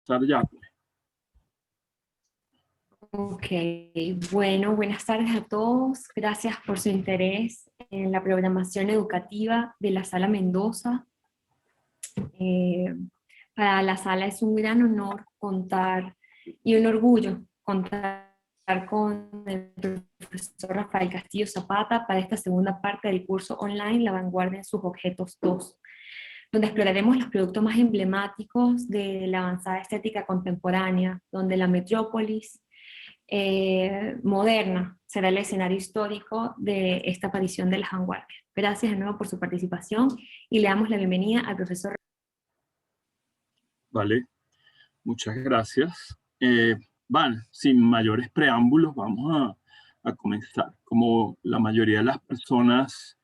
Estar ya, pues. Ok, bueno, buenas tardes a todos. Gracias por su interés en la programación educativa de la Sala Mendoza. Eh, para la sala es un gran honor contar y un orgullo contar con el profesor Rafael Castillo Zapata para esta segunda parte del curso online La Vanguardia en sus Objetos 2, donde exploraremos los productos más emblemáticos de la avanzada estética contemporánea, donde la metrópolis moderna será el escenario histórico de esta aparición de las vanguardias. Gracias de nuevo por su participación y le damos la bienvenida al profesor. Vale, muchas gracias. Bueno, sin mayores preámbulos, vamos a comenzar. Como la mayoría de las personas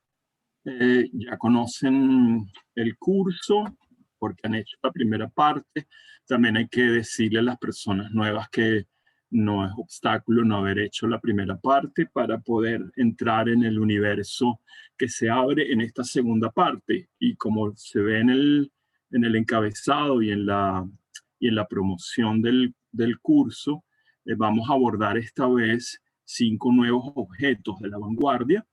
ya conocen el curso, porque han hecho la primera parte, también hay que decirle a las personas nuevas que no es obstáculo no haber hecho la primera parte para poder entrar en el universo que se abre en esta segunda parte. Y como se ve en el encabezado y en la promoción del curso, vamos a abordar esta vez 5 nuevos objetos de la vanguardia: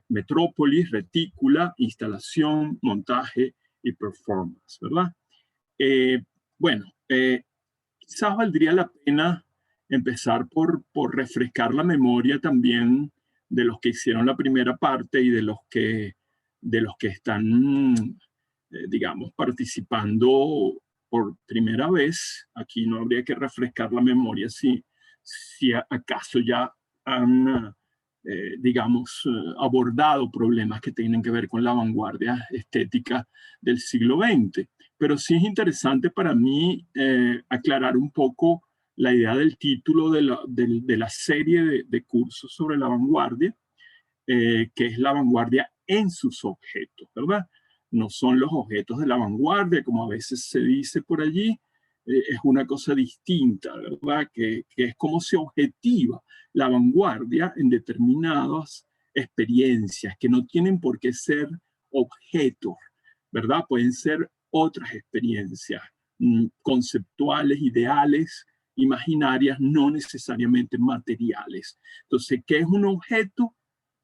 metrópolis, retícula, instalación, montaje y performance, ¿verdad? Eh, bueno, quizás valdría la pena empezar por refrescar la memoria también de los que hicieron la primera parte y de los que están, digamos, participando por primera vez. Aquí no habría que refrescar la memoria si acaso ya han, digamos, abordado problemas que tienen que ver con la vanguardia estética del siglo XX. Pero sí es interesante para mí aclarar un poco la idea del título de la serie de cursos sobre la vanguardia, que es la vanguardia en sus objetos, ¿verdad? No son los objetos de la vanguardia, como a veces se dice por allí, es una cosa distinta, ¿verdad? Que es como se objetiva la vanguardia en determinadas experiencias que no tienen por qué ser objetos, ¿verdad? Pueden ser otras experiencias conceptuales, ideales, imaginarias, no necesariamente materiales. Entonces, ¿qué es un objeto?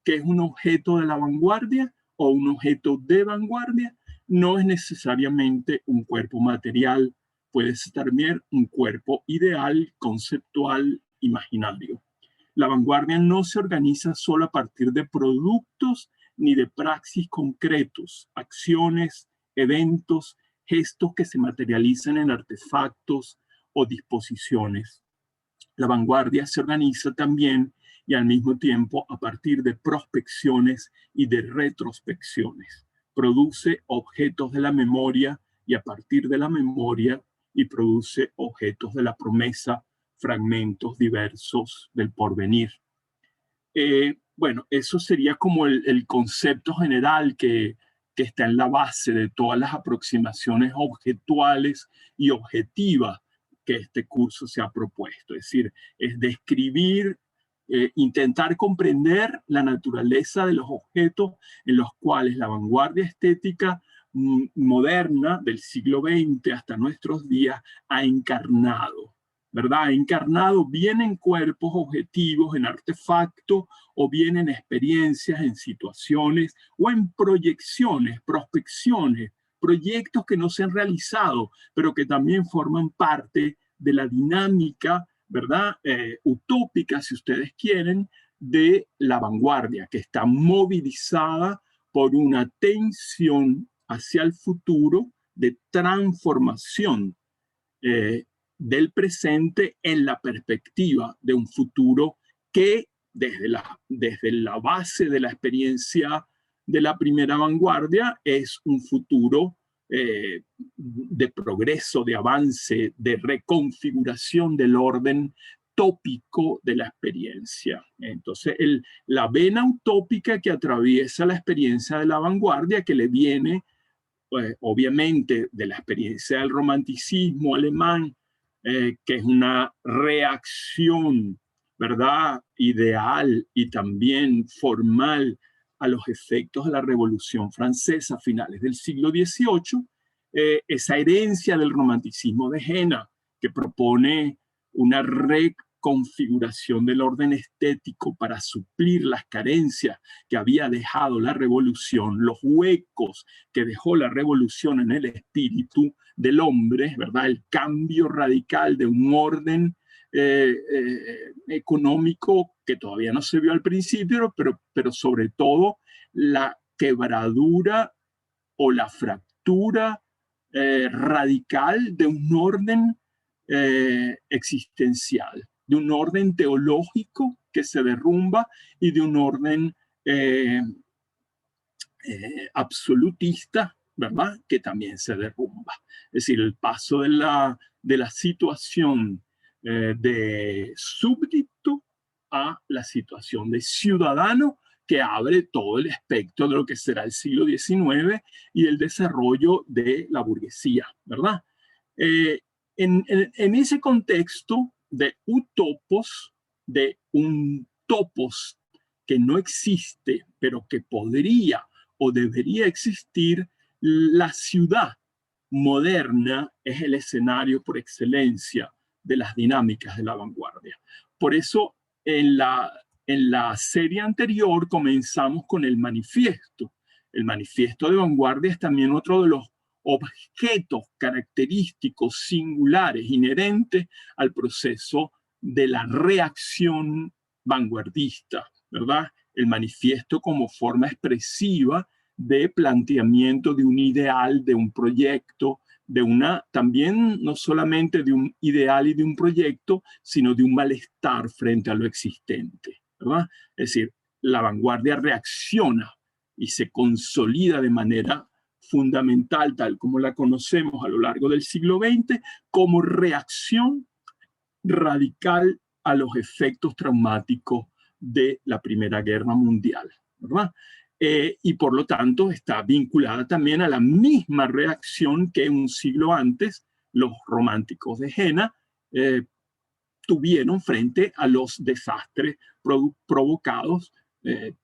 ¿Qué es un objeto de la vanguardia o un objeto de vanguardia? No es necesariamente un cuerpo material, puede ser también un cuerpo ideal, conceptual, imaginario. La vanguardia no se organiza solo a partir de productos ni de praxis concretos, acciones, eventos, gestos que se materializan en artefactos o disposiciones. La vanguardia se organiza también y al mismo tiempo a partir de prospecciones y de retrospecciones. Produce objetos de la memoria y a partir de la memoria y produce objetos de la promesa, fragmentos diversos del porvenir. Bueno, eso sería como el concepto general que está en la base de todas las aproximaciones objetuales y objetivas que este curso se ha propuesto. Es decir, es describir, intentar comprender la naturaleza de los objetos en los cuales la vanguardia estética moderna del siglo XX hasta nuestros días ha encarnado, ¿verdad? Ha encarnado bien en cuerpos objetivos, en artefactos, o bien en experiencias, en situaciones, o en proyecciones, prospecciones, proyectos que no se han realizado, pero que también forman parte de la dinámica, ¿verdad? Utópica, si ustedes quieren, de la vanguardia, que está movilizada por una tensión hacia el futuro de transformación del presente en la perspectiva de un futuro que desde la base de la experiencia de la primera vanguardia es un futuro de progreso, de avance, de reconfiguración del orden tópico de la experiencia. Entonces, la vena utópica que atraviesa la experiencia de la vanguardia, que le viene obviamente de la experiencia del romanticismo alemán, que es una reacción, ¿verdad?, ideal y también formal a los efectos de la Revolución Francesa a finales del siglo XVIII, esa herencia del romanticismo de Jena que propone una reconfiguración del orden estético para suplir las carencias que había dejado la revolución, los huecos que dejó la revolución en el espíritu del hombre, ¿verdad? El cambio radical de un orden económico que todavía no se vio al principio, pero sobre todo la quebradura o la fractura radical de un orden existencial, de un orden teológico que se derrumba y de un orden absolutista, ¿verdad?, que también se derrumba. Es decir, el paso de la situación de súbdito a la situación de ciudadano, que abre todo el espectro de lo que será el siglo XIX y el desarrollo de la burguesía, ¿verdad? En ese contexto de utopos, de un topos que no existe, pero que podría o debería existir, la ciudad moderna es el escenario por excelencia de las dinámicas de la vanguardia. Por eso, en la serie anterior comenzamos con el manifiesto. El manifiesto de vanguardia es también otro de los objetos característicos singulares inherentes al proceso de la reacción vanguardista, ¿verdad? El manifiesto como forma expresiva de planteamiento de un ideal, de un proyecto, también no solamente de un ideal y de un proyecto, sino de un malestar frente a lo existente, ¿verdad? Es decir, la vanguardia reacciona y se consolida de manera fundamental, tal como la conocemos a lo largo del siglo XX, como reacción radical a los efectos traumáticos de la Primera Guerra Mundial, ¿verdad? Y por lo tanto está vinculada también a la misma reacción que un siglo antes los románticos de Jena tuvieron frente a los desastres provocados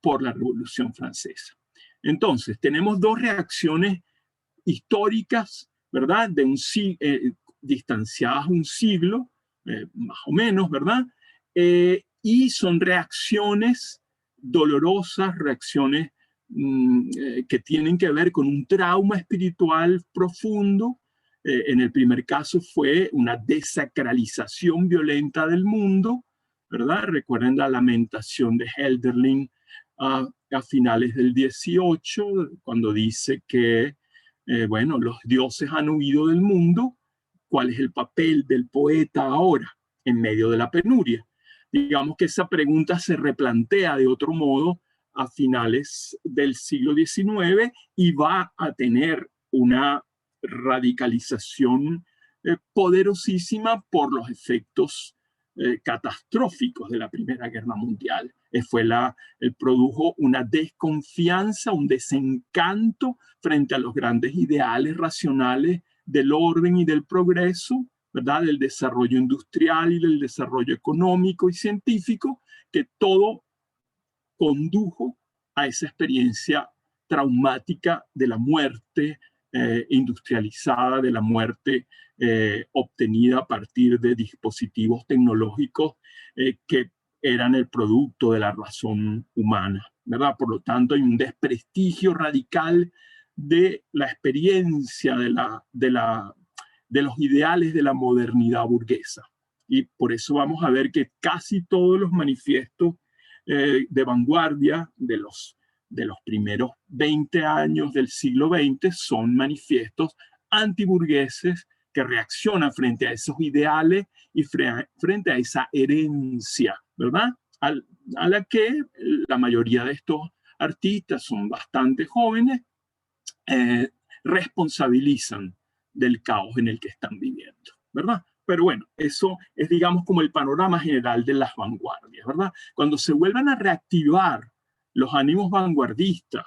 por la Revolución Francesa. Entonces, tenemos dos reacciones históricas, ¿verdad? Distanciadas un siglo, más o menos, ¿verdad? Y son reacciones dolorosas, reacciones que tienen que ver con un trauma espiritual profundo. En el primer caso fue una desacralización violenta del mundo, ¿verdad? Recuerden la lamentación de Hölderlin a finales del 18, cuando dice que, bueno, los dioses han huido del mundo. ¿Cuál es el papel del poeta ahora en medio de la penuria? Digamos que esa pregunta se replantea de otro modo a finales del siglo XIX y va a tener una radicalización poderosísima por los efectos catastróficos de la Primera Guerra Mundial. Produjo una desconfianza, un desencanto frente a los grandes ideales racionales del orden y del progreso, ¿verdad? Del desarrollo industrial y del desarrollo económico y científico, que todo condujo a esa experiencia traumática de la muerte industrializada, de la muerte obtenida a partir de dispositivos tecnológicos que eran el producto de la razón humana, ¿verdad? Por lo tanto, hay un desprestigio radical de la experiencia de los ideales de la modernidad burguesa. Y por eso vamos a ver que casi todos los manifiestos de vanguardia de los primeros 20 años del siglo XX son manifiestos antiburgueses que reaccionan frente a esos ideales y frente a esa herencia, ¿verdad? A la que la mayoría de estos artistas son bastante jóvenes, responsabilizan del caos en el que están viviendo, ¿verdad? Pero bueno, eso es, digamos, como el panorama general de las vanguardias, ¿verdad? Cuando se vuelvan a reactivar los ánimos vanguardistas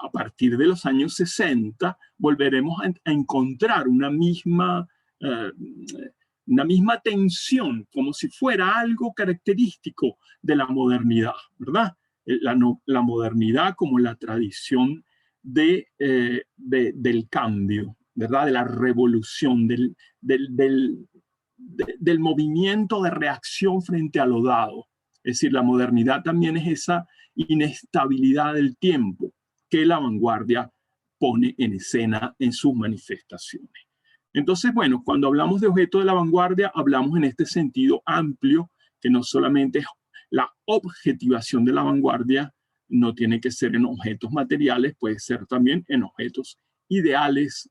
a partir de los años 60, volveremos a encontrar una misma tensión, como si fuera algo característico de la modernidad, ¿verdad? La modernidad como la tradición del cambio, ¿verdad? De la revolución, del movimiento de reacción frente a lo dado. Es decir, la modernidad también es esa inestabilidad del tiempo que la vanguardia pone en escena en sus manifestaciones. Entonces, bueno, cuando hablamos de objeto de la vanguardia, hablamos en este sentido amplio, que no solamente es la objetivación de la vanguardia, no tiene que ser en objetos materiales, puede ser también en objetos ideales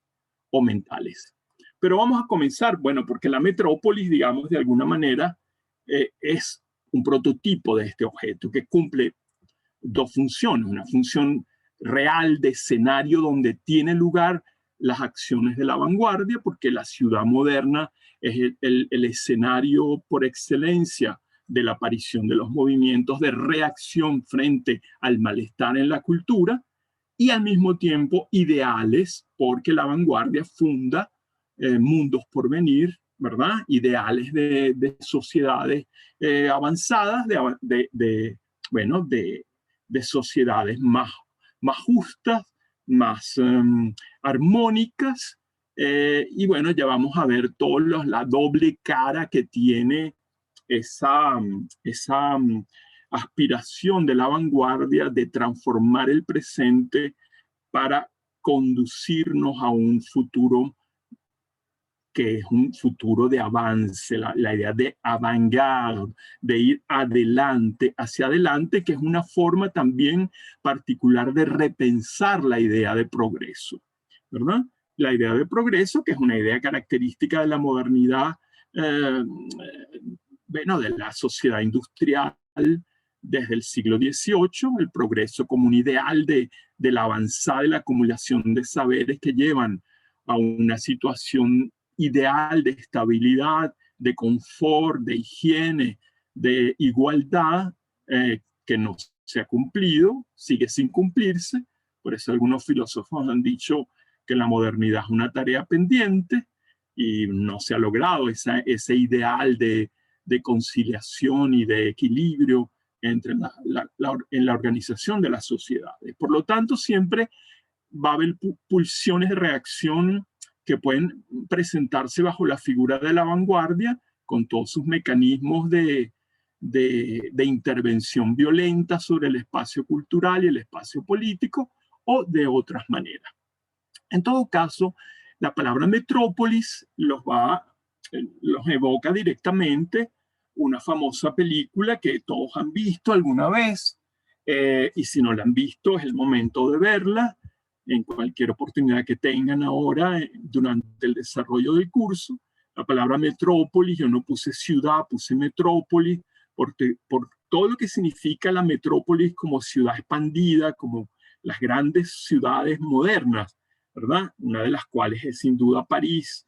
o mentales. Pero vamos a comenzar, bueno, porque la metrópolis, digamos, de alguna manera, es un prototipo de este objeto que cumple dos funciones. Una función real de escenario donde tiene lugar las acciones de la vanguardia, porque la ciudad moderna es el escenario por excelencia de la aparición de los movimientos de reacción frente al malestar en la cultura, y al mismo tiempo ideales, porque la vanguardia funda mundos por venir, ¿verdad? Ideales de sociedades avanzadas, bueno, de sociedades más justas, más armónicas, y bueno, ya vamos a ver la doble cara que tiene esa aspiración de la vanguardia de transformar el presente para conducirnos a un futuro que es un futuro de avance, la idea de avant-garde, de ir adelante, hacia adelante, que es una forma también particular de repensar la idea de progreso, ¿verdad? La idea de progreso, que es una idea característica de la modernidad, bueno, de la sociedad industrial desde el siglo XVIII, el progreso como un ideal de la avanzada y la acumulación de saberes que llevan a una situación ideal de estabilidad, de confort, de higiene, de igualdad, que no se ha cumplido, sigue sin cumplirse. Por eso algunos filósofos han dicho que la modernidad es una tarea pendiente y no se ha logrado ese ideal de conciliación y de equilibrio entre en la organización de las sociedades. Por lo tanto, siempre va a haber pulsiones de reacción que pueden presentarse bajo la figura de la vanguardia, con todos sus mecanismos de intervención violenta sobre el espacio cultural y el espacio político, o de otras maneras. En todo caso, la palabra metrópolis los evoca directamente una famosa película que todos han visto alguna vez, y si no la han visto es el momento de verla en cualquier oportunidad que tengan ahora durante el desarrollo del curso. La palabra metrópolis, yo no puse ciudad, puse metrópolis, por todo lo que significa la metrópolis como ciudad expandida, como las grandes ciudades modernas, ¿verdad? Una de las cuales es sin duda París,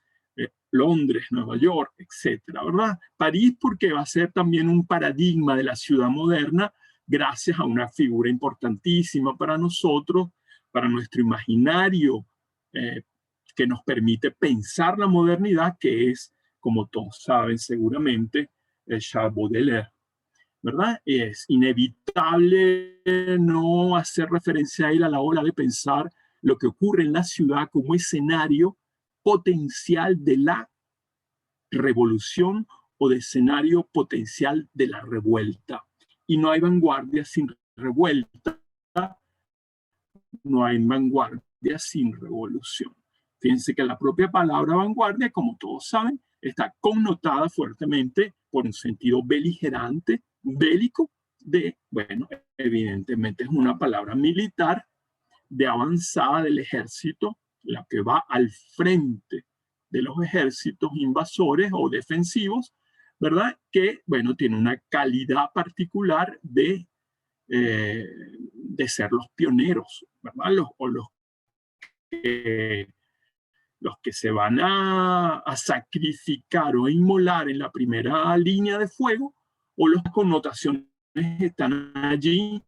Londres, Nueva York, etcétera, ¿verdad? París porque va a ser también un paradigma de la ciudad moderna gracias a una figura importantísima para nosotros, para nuestro imaginario, que nos permite pensar la modernidad, que es, como todos saben seguramente, Charles Baudelaire, ¿verdad? Es inevitable no hacer referencia a él a la hora de pensar lo que ocurre en la ciudad como escenario potencial de la revolución o de escenario potencial de la revuelta. Y no hay vanguardia sin revuelta, no hay vanguardia sin revolución. Fíjense que la propia palabra vanguardia, como todos saben, está connotada fuertemente por un sentido beligerante, bélico, bueno, evidentemente es una palabra militar, de avanzada del ejército, la que va al frente de los ejércitos invasores o defensivos, ¿verdad? Que, bueno, tiene una calidad particular de ser los pioneros, ¿verdad? Los que se van a sacrificar o a inmolar en la primera línea de fuego, o las connotaciones están allí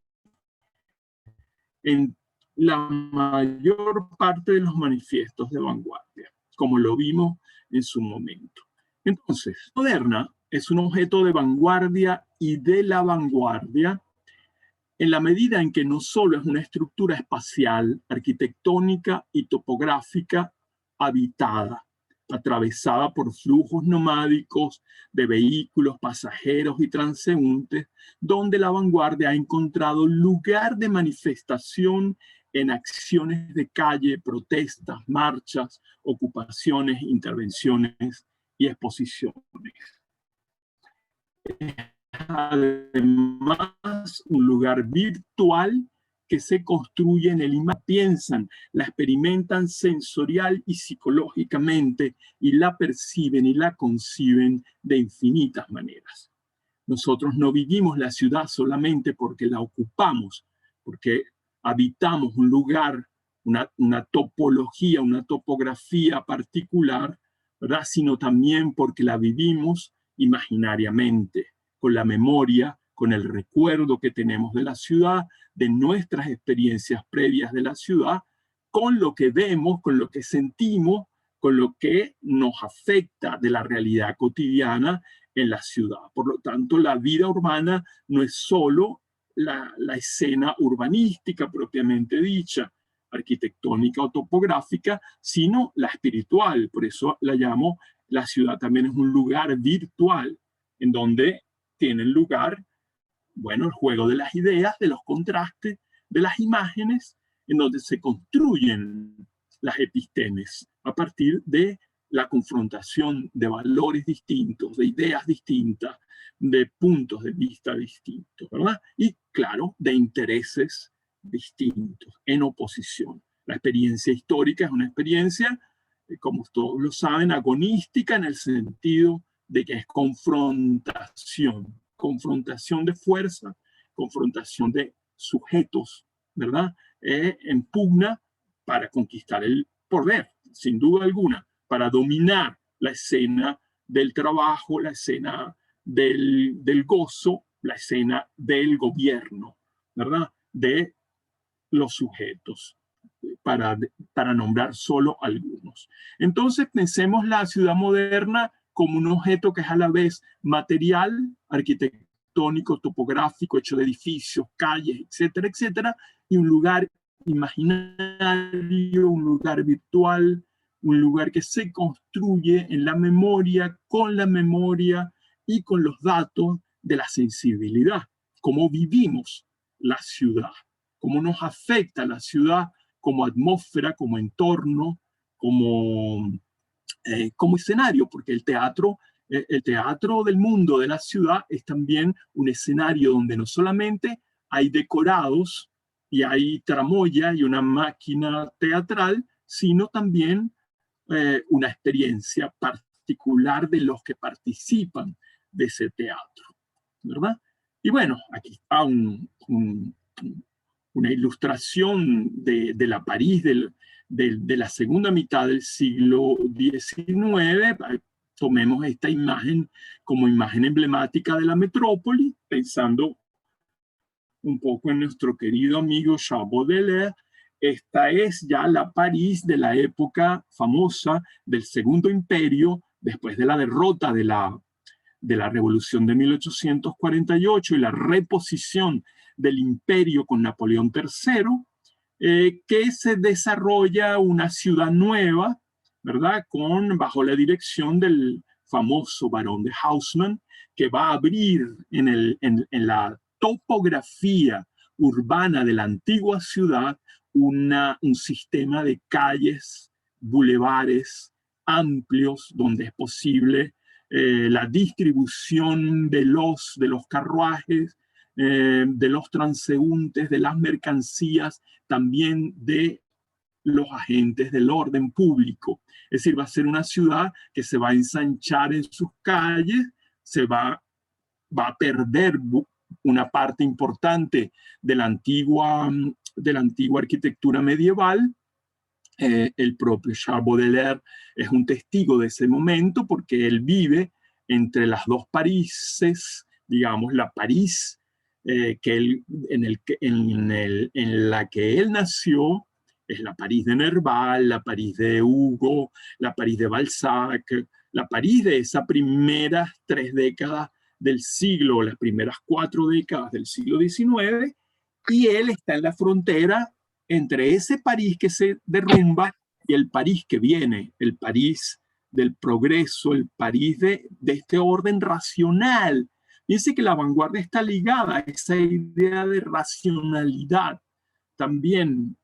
en la mayor parte de los manifiestos de vanguardia, como lo vimos en su momento. Entonces, moderna es un objeto de vanguardia y de la vanguardia en la medida en que no solo es una estructura espacial, arquitectónica y topográfica habitada atravesada por flujos nomádicos de vehículos, pasajeros y transeúntes, donde la vanguardia ha encontrado lugar de manifestación en acciones de calle, protestas, marchas, ocupaciones, intervenciones y exposiciones. Además, un lugar virtual que se construye en el imaginario, piensan, la experimentan sensorial y psicológicamente y la perciben y la conciben de infinitas maneras. Nosotros no vivimos la ciudad solamente porque la ocupamos, porque habitamos un lugar, una topología, una topografía particular, ¿verdad? Sino también porque la vivimos imaginariamente, con la memoria, con el recuerdo que tenemos de la ciudad, de nuestras experiencias previas de la ciudad, con lo que vemos, con lo que sentimos, con lo que nos afecta de la realidad cotidiana en la ciudad. Por lo tanto, la vida urbana no es solo la escena urbanística propiamente dicha, arquitectónica o topográfica, sino la espiritual. Por eso la llamo, la ciudad también es un lugar virtual, en donde tienen lugar, bueno, el juego de las ideas, de los contrastes, de las imágenes, en donde se construyen las epistemes a partir de la confrontación de valores distintos, de ideas distintas, de puntos de vista distintos, ¿verdad? Y claro, de intereses distintos, en oposición. La experiencia histórica es una experiencia, como todos lo saben, agonística en el sentido de que es confrontación, confrontación de fuerza, confrontación de sujetos, ¿verdad? En pugna para conquistar el poder, sin duda alguna, para dominar la escena del trabajo, la escena del gozo, la escena del gobierno, ¿verdad? De los sujetos, para nombrar solo algunos. Entonces pensemos la ciudad moderna como un objeto que es a la vez material, arquitectónico, topográfico, hecho de edificios, calles, etcétera, etcétera, y un lugar imaginario, un lugar virtual, un lugar que se construye en la memoria, con la memoria y con los datos de la sensibilidad, cómo vivimos la ciudad, cómo nos afecta la ciudad como atmósfera, como entorno, como escenario, porque el teatro del mundo de la ciudad es también un escenario donde no solamente hay decorados y hay tramoya y una máquina teatral, sino también una experiencia particular de los que participan de ese teatro, ¿verdad? Y bueno, aquí está una ilustración de la París de la segunda mitad del siglo XIX. Tomemos esta imagen como imagen emblemática de la metrópoli, pensando un poco en nuestro querido amigo Charles Baudelaire. Esta es ya la París de la época famosa del Segundo Imperio, después de la derrota de la Revolución de 1848 y la reposición del imperio con Napoleón III, que se desarrolla una ciudad nueva, ¿verdad? Bajo la dirección del famoso barón de Haussmann, que va a abrir en la topografía urbana de la antigua ciudad un sistema de calles, bulevares amplios, donde es posible la distribución de los carruajes, de los transeúntes, de las mercancías, también de los agentes del orden público. Es decir, va a ser una ciudad que se va a ensanchar en sus calles, va a perder una parte importante de la antigua arquitectura medieval. El propio Charles Baudelaire es un testigo de ese momento porque él vive entre las dos Paríses, digamos, la París en la que él nació, es la París de Nerval, la París de Hugo, la París de Balzac, la París de esas primeras 3 décadas del siglo, las primeras 4 décadas del siglo XIX, y él está en la frontera entre ese París que se derrumba y el París que viene, el París del progreso, el París de este orden racional. Fíjense que la vanguardia está ligada a esa idea de racionalidad, también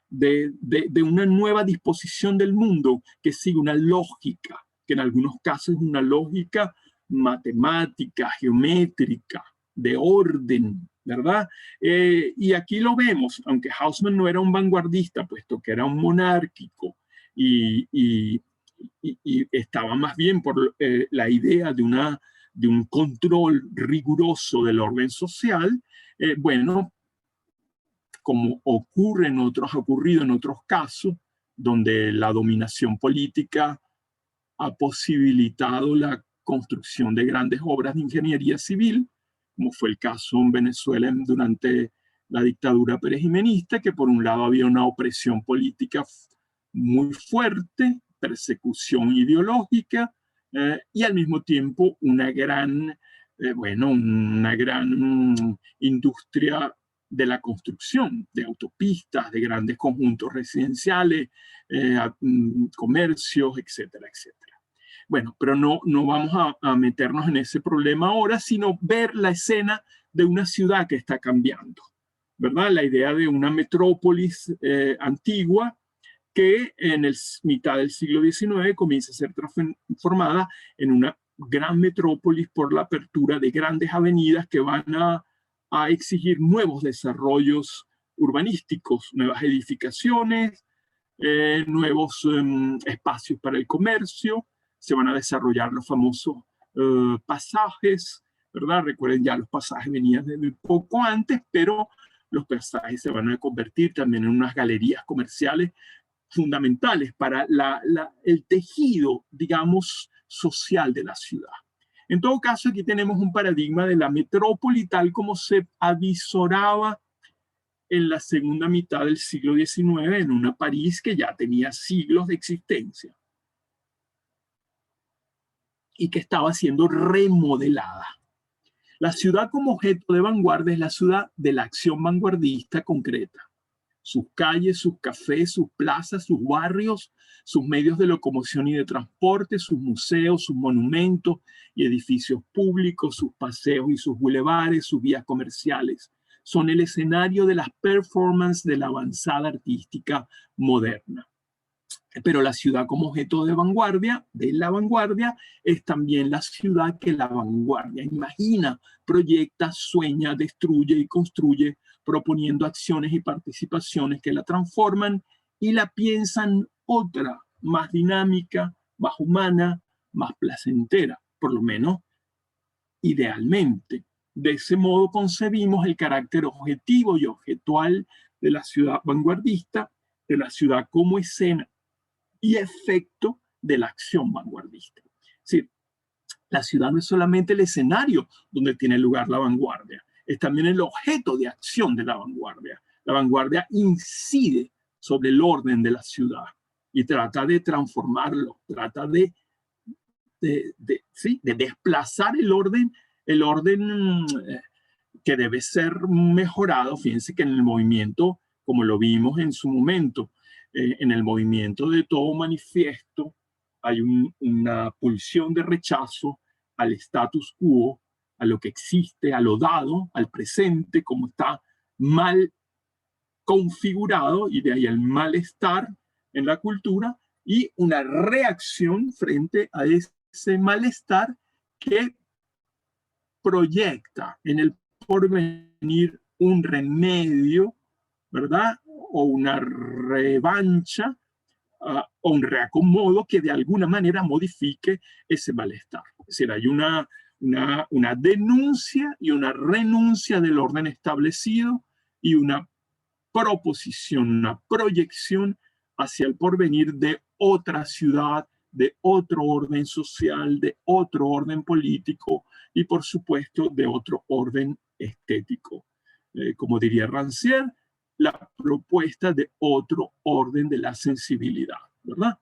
de una nueva disposición del mundo que sigue una lógica, que en algunos casos es una lógica matemática, geométrica, de orden, ¿verdad? Y aquí lo vemos, aunque Haussmann no era un vanguardista, puesto que era un monárquico y estaba más bien por la idea de un control riguroso del orden social, bueno, como ha ocurrido en otros casos, donde la dominación política ha posibilitado la construcción de grandes obras de ingeniería civil, como fue el caso en Venezuela durante la dictadura perejimenista, que por un lado había una opresión política muy fuerte, persecución ideológica, y al mismo tiempo una gran industria de la construcción, de autopistas, de grandes conjuntos residenciales, comercios, etcétera, etcétera. Bueno, pero no vamos a meternos en ese problema ahora, sino ver la escena de una ciudad que está cambiando, ¿verdad? La idea de una metrópolis antigua que en mitad del siglo XIX comienza a ser transformada en una gran metrópolis por la apertura de grandes avenidas que van a exigir nuevos desarrollos urbanísticos, nuevas edificaciones, nuevos espacios para el comercio. Se van a desarrollar los famosos pasajes, ¿verdad? Recuerden, ya los pasajes venían desde un poco antes, pero los pasajes se van a convertir también en unas galerías comerciales fundamentales para el tejido, digamos, social de la ciudad. En todo caso, aquí tenemos un paradigma de la metrópoli tal como se avisoraba en la segunda mitad del siglo XIX en una París que ya tenía siglos de existencia y que estaba siendo remodelada. La ciudad como objeto de vanguardia es la ciudad de la acción vanguardista concreta. Sus calles, sus cafés, sus plazas, sus barrios, sus medios de locomoción y de transporte, sus museos, sus monumentos y edificios públicos, sus paseos y sus bulevares, sus vías comerciales, son el escenario de las performances de la avanzada artística moderna. Pero la ciudad como objeto de la vanguardia, es también la ciudad que la vanguardia imagina, proyecta, sueña, destruye y construye, proponiendo acciones y participaciones que la transforman y la piensan otra, más dinámica, más humana, más placentera, por lo menos idealmente. De ese modo concebimos el carácter objetivo y objetual de la ciudad vanguardista, de la ciudad como escena y efecto de la acción vanguardista. Es decir, la ciudad no es solamente el escenario donde tiene lugar la vanguardia, es también el objeto de acción de la vanguardia. La vanguardia incide sobre el orden de la ciudad y trata de transformarlo, trata de desplazar el orden que debe ser mejorado. Fíjense que en el movimiento, como lo vimos en su momento, en el movimiento de todo manifiesto, hay una pulsión de rechazo al status quo, a lo que existe, a lo dado, al presente, como está mal configurado, y de ahí el malestar en la cultura, y una reacción frente a ese malestar que proyecta en el porvenir un remedio, ¿verdad? O una revancha, o un reacomodo que de alguna manera modifique ese malestar. Es decir, hay una denuncia y una renuncia del orden establecido y una proposición, una proyección hacia el porvenir de otra ciudad, de otro orden social, de otro orden político y, por supuesto, de otro orden estético. Como diría Rancière, la propuesta de otro orden de la sensibilidad, ¿verdad?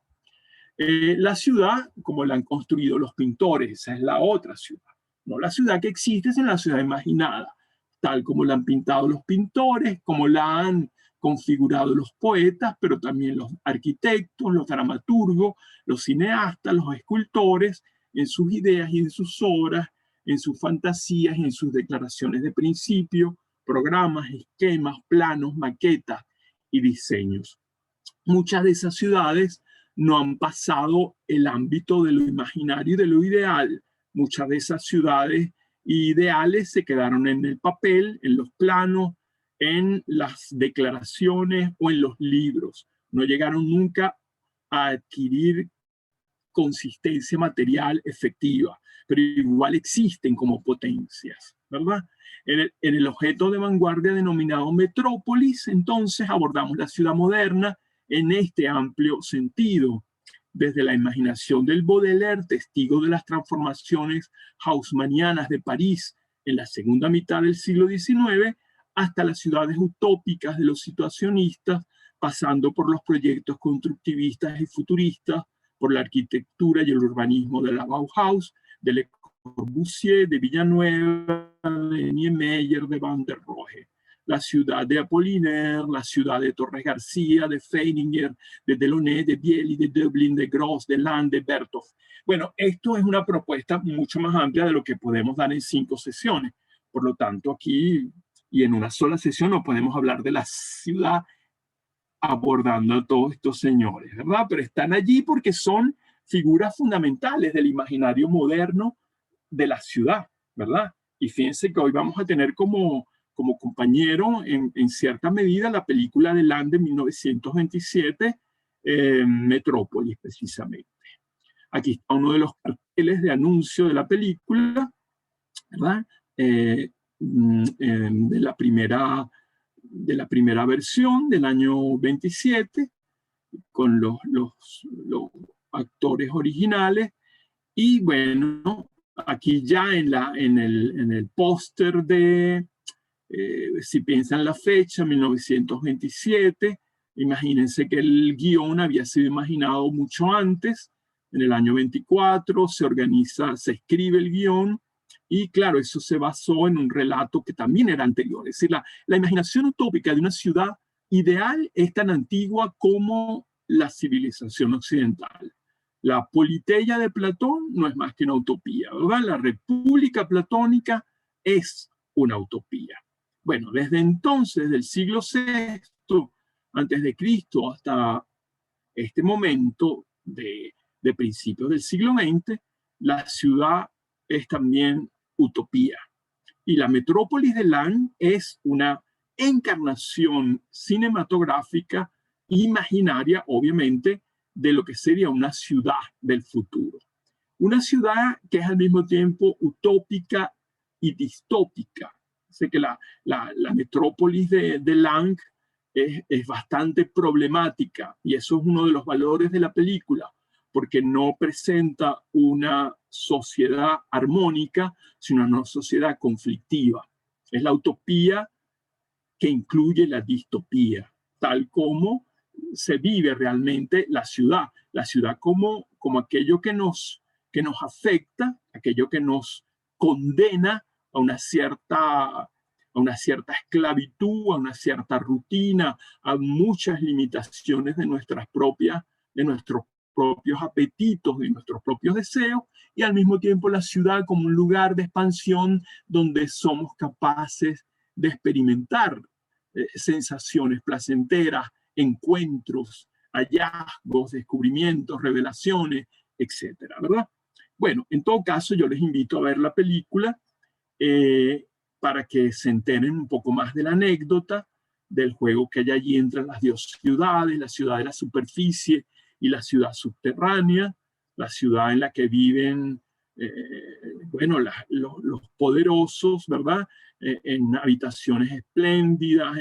La ciudad, como la han construido los pintores, esa es la otra ciudad. No la ciudad que existe, es la ciudad imaginada, tal como la han pintado los pintores, como la han configurado los poetas, pero también los arquitectos, los dramaturgos, los cineastas, los escultores, en sus ideas y en sus obras, en sus fantasías y en sus declaraciones de principio, programas, esquemas, planos, maquetas y diseños. Muchas de esas ciudades no han pasado el ámbito de lo imaginario y de lo ideal. Muchas de esas ciudades ideales se quedaron en el papel, en los planos, en las declaraciones o en los libros. No llegaron nunca a adquirir consistencia material efectiva, pero igual existen como potencias, ¿verdad? En el objeto de vanguardia denominado Metrópolis, entonces abordamos la ciudad moderna en este amplio sentido, desde la imaginación del Baudelaire, testigo de las transformaciones haussmannianas de París en la segunda mitad del siglo XIX, hasta las ciudades utópicas de los situacionistas, pasando por los proyectos constructivistas y futuristas, por la arquitectura y el urbanismo de la Bauhaus, de Le Corbusier, de Villanueva, de Niemeyer, de Van der Rohe. La ciudad de Apollinaire, la ciudad de Torres García, de Feininger, de Delaunay, de Bieli, de Dublin, de Gross, de Land, de Berthoff. Bueno, esto es una propuesta mucho más amplia de lo que podemos dar en 5 sesiones. Por lo tanto, aquí y en una sola sesión no podemos hablar de la ciudad abordando a todos estos señores, ¿verdad? Pero están allí porque son figuras fundamentales del imaginario moderno de la ciudad, ¿verdad? Y fíjense que hoy vamos a tener como compañero en cierta medida la película de Land de 1927, Metrópolis precisamente. Aquí está uno de los carteles de anuncio de la película, ¿verdad? De la primera versión del año 27, con los actores originales. Y bueno, aquí ya en el póster de, si piensan la fecha, 1927, imagínense que el guión había sido imaginado mucho antes, en el año 24, se escribe el guión, y claro, eso se basó en un relato que también era anterior. Es decir, la imaginación utópica de una ciudad ideal es tan antigua como la civilización occidental. La Politeia de Platón no es más que una utopía, ¿verdad? La República Platónica es una utopía. Bueno, desde entonces, del siglo VI antes de Cristo hasta este momento de principios del siglo XX, la ciudad es también utopía. Y la metrópolis de Land es una encarnación cinematográfica imaginaria, obviamente, de lo que sería una ciudad del futuro. Una ciudad que es al mismo tiempo utópica y distópica. Sé que la metrópolis de Land es bastante problemática, y eso es uno de los valores de la película, porque no presenta una sociedad armónica, sino una sociedad conflictiva. Es la utopía que incluye la distopía, tal como se vive realmente la ciudad como aquello que nos afecta, aquello que nos condena a una cierta esclavitud, a una cierta rutina, a muchas limitaciones de nuestros propios apetitos, de nuestros propios deseos, y al mismo tiempo la ciudad como un lugar de expansión donde somos capaces de experimentar sensaciones placenteras, encuentros, hallazgos, descubrimientos, revelaciones, etcétera, ¿verdad? Bueno, en todo caso, yo les invito a ver la película para que se enteren un poco más de la anécdota, del juego que hay allí entre las dos ciudades, la ciudad de la superficie y la ciudad subterránea, la ciudad en la que viven, los poderosos, ¿verdad? En habitaciones espléndidas,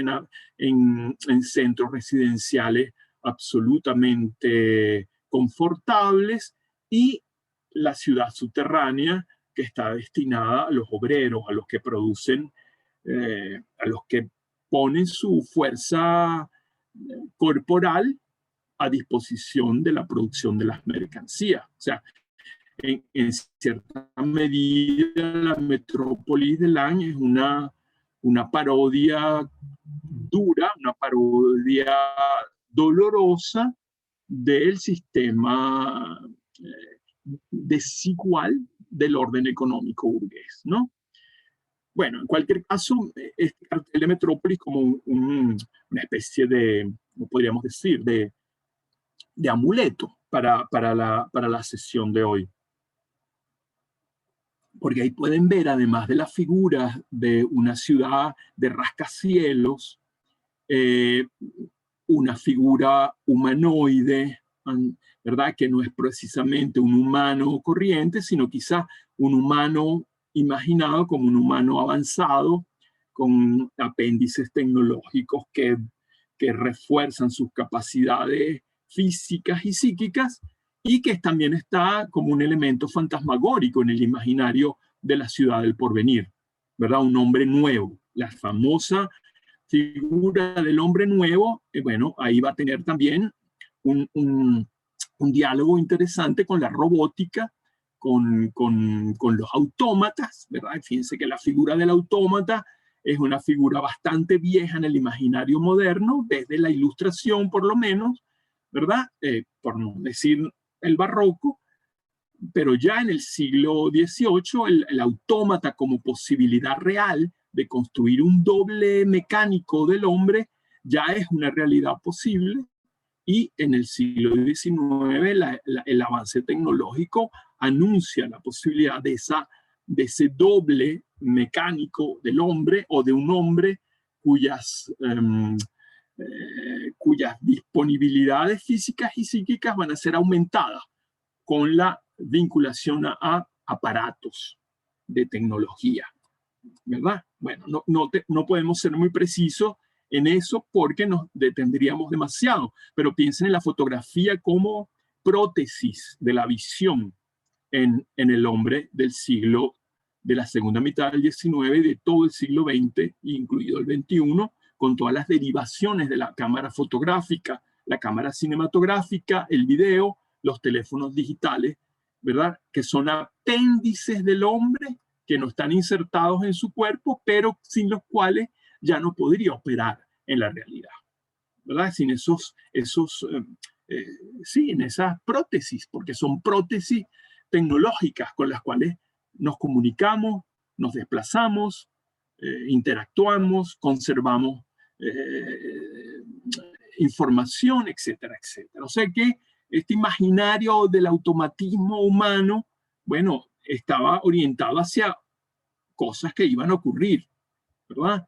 en centros residenciales absolutamente confortables, y la ciudad subterránea que está destinada a los obreros, a los que producen, a los que ponen su fuerza corporal a disposición de la producción de las mercancías. O sea, en cierta medida la metrópolis de Land es una parodia dura, una parodia dolorosa del sistema desigual del orden económico burgués, ¿no? Bueno, en cualquier caso, este cartel de Metrópolis como una especie de, ¿cómo podríamos decir?, de amuleto para la sesión de hoy. Porque ahí pueden ver, además de las figuras de una ciudad de rascacielos, una figura humanoide, ¿verdad? Que no es precisamente un humano corriente, sino quizá un humano imaginado como un humano avanzado, con apéndices tecnológicos que refuerzan sus capacidades físicas y psíquicas, y que también está como un elemento fantasmagórico en el imaginario de la ciudad del porvenir, ¿verdad? Un hombre nuevo, la famosa figura del hombre nuevo. Bueno, ahí va a tener también un diálogo interesante con la robótica, con los autómatas, ¿verdad? Fíjense que la figura del autómata es una figura bastante vieja en el imaginario moderno, desde la Ilustración por lo menos, ¿verdad? Por no decir el barroco, pero ya en el siglo XVIII el autómata como posibilidad real de construir un doble mecánico del hombre ya es una realidad posible, y en el siglo XIX el avance tecnológico anuncia la posibilidad de ese doble mecánico del hombre, o de un hombre cuyas disponibilidades físicas y psíquicas van a ser aumentadas con la vinculación a aparatos de tecnología, ¿verdad? Bueno, no podemos ser muy precisos en eso porque nos detendríamos demasiado, pero piensen en la fotografía como prótesis de la visión en el hombre de la segunda mitad del XIX y de todo el siglo XX, incluido el XXI, con todas las derivaciones de la cámara fotográfica, la cámara cinematográfica, el video, los teléfonos digitales, ¿verdad? Que son apéndices del hombre que no están insertados en su cuerpo, pero sin los cuales ya no podría operar en la realidad, ¿verdad? Sin en esas prótesis, porque son prótesis tecnológicas con las cuales nos comunicamos, nos desplazamos, interactuamos, conservamos información, etcétera, etcétera. O sea que este imaginario del automatismo humano, bueno, estaba orientado hacia cosas que iban a ocurrir, ¿verdad?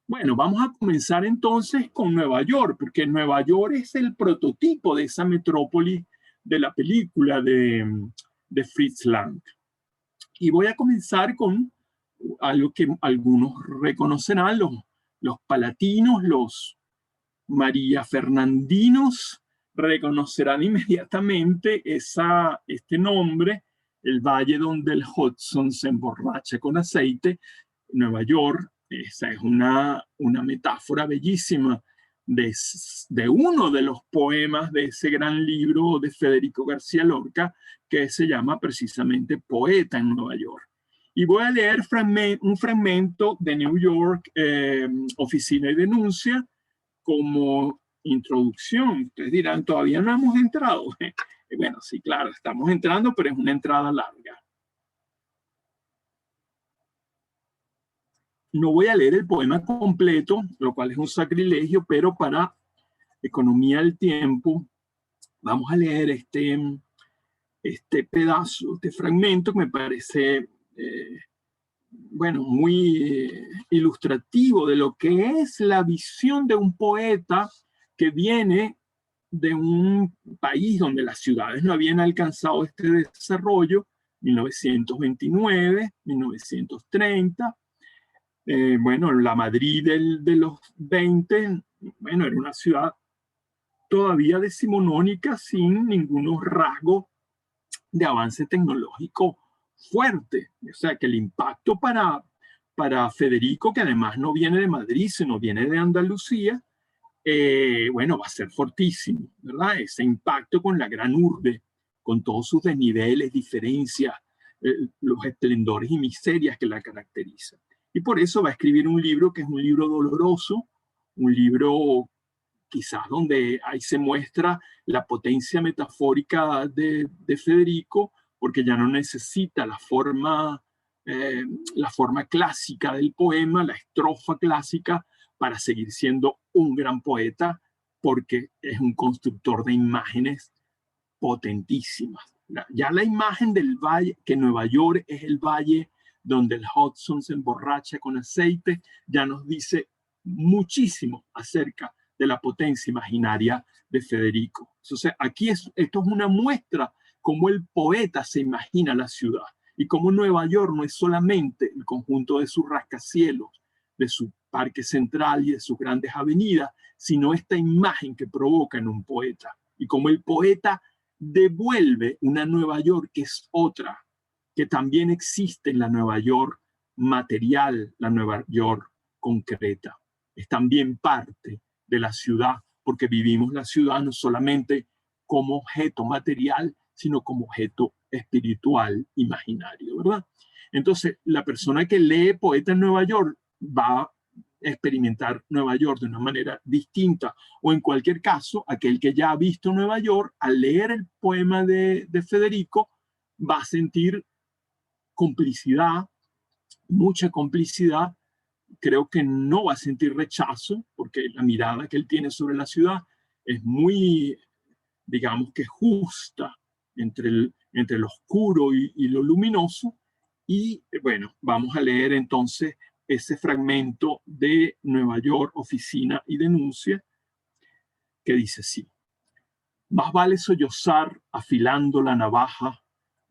Bueno, vamos a comenzar entonces con Nueva York, porque Nueva York es el prototipo de esa metrópoli de la película de Fritz Lang. Y voy a comenzar con algo que algunos reconocerán, los palatinos, los María Fernandinos, reconocerán inmediatamente este nombre, el valle donde el Hudson se emborracha con aceite, Nueva York. Esa es una metáfora bellísima de uno de los poemas de ese gran libro de Federico García Lorca, que se llama precisamente Poeta en Nueva York. Y voy a leer un fragmento de New York, Oficina y Denuncia, como introducción. Ustedes dirán, todavía no hemos entrado. Bueno, sí, claro, estamos entrando, pero es una entrada larga. No voy a leer el poema completo, lo cual es un sacrilegio, pero para economía del tiempo, vamos a leer este pedazo, este fragmento que me parece, bueno, muy ilustrativo de lo que es la visión de un poeta que viene de un país donde las ciudades no habían alcanzado este desarrollo, 1929, 1930. Bueno, la Madrid de los 20, bueno, era una ciudad todavía decimonónica, sin ningún rasgo de avance tecnológico fuerte. O sea que el impacto para Federico, que además no viene de Madrid, sino viene de Andalucía, bueno, va a ser fortísimo, ¿verdad? Ese impacto con la gran urbe, con todos sus desniveles, diferencias, los esplendores y miserias que la caracterizan. Y por eso va a escribir un libro que es un libro doloroso, un libro quizás donde ahí se muestra la potencia metafórica de Federico, porque ya no necesita la forma clásica del poema, la estrofa clásica, para seguir siendo un gran poeta, porque es un constructor de imágenes potentísimas. Ya la imagen del valle, que Nueva York es el valle donde el Hudson se emborracha con aceite, ya nos dice muchísimo acerca de la potencia imaginaria de Federico. Entonces, esto es una muestra cómo el poeta se imagina la ciudad y cómo Nueva York no es solamente el conjunto de sus rascacielos, de su parque central y de sus grandes avenidas, sino esta imagen que provoca en un poeta. Y cómo el poeta devuelve una Nueva York que es otra, que también existe en la Nueva York material, la Nueva York concreta. Es también parte de la ciudad, porque vivimos la ciudad no solamente como objeto material, sino como objeto espiritual, imaginario, ¿verdad? Entonces, la persona que lee Poeta en Nueva York va a experimentar Nueva York de una manera distinta, o en cualquier caso, aquel que ya ha visto Nueva York, al leer el poema de Federico, va a sentir complicidad, mucha complicidad. Creo que no va a sentir rechazo, porque la mirada que él tiene sobre la ciudad es muy, digamos que justa entre lo oscuro y lo luminoso. Y bueno, vamos a leer entonces ese fragmento de Nueva York, Oficina y Denuncia, que dice así: más vale sollozar afilando la navaja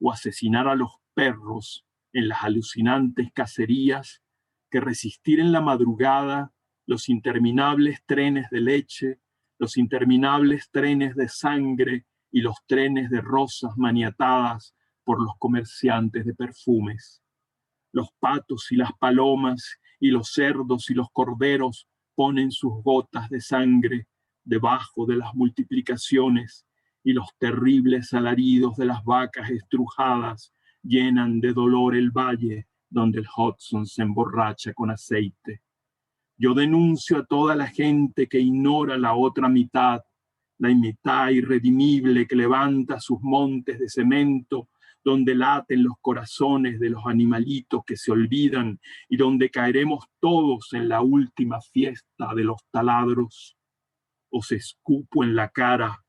o asesinar a los perros en las alucinantes cacerías que resistir en la madrugada los interminables trenes de leche, los interminables trenes de sangre y los trenes de rosas maniatadas por los comerciantes de perfumes. Los patos y las palomas y los cerdos y los corderos ponen sus gotas de sangre debajo de las multiplicaciones, y los terribles alaridos de las vacas estrujadas llenan de dolor el valle donde el Hudson se emborracha con aceite. Yo denuncio a toda la gente que ignora la otra mitad, la mitad irredimible que levanta sus montes de cemento, donde laten los corazones de los animalitos que se olvidan y donde caeremos todos en la última fiesta de los taladros. Os escupo en la cara.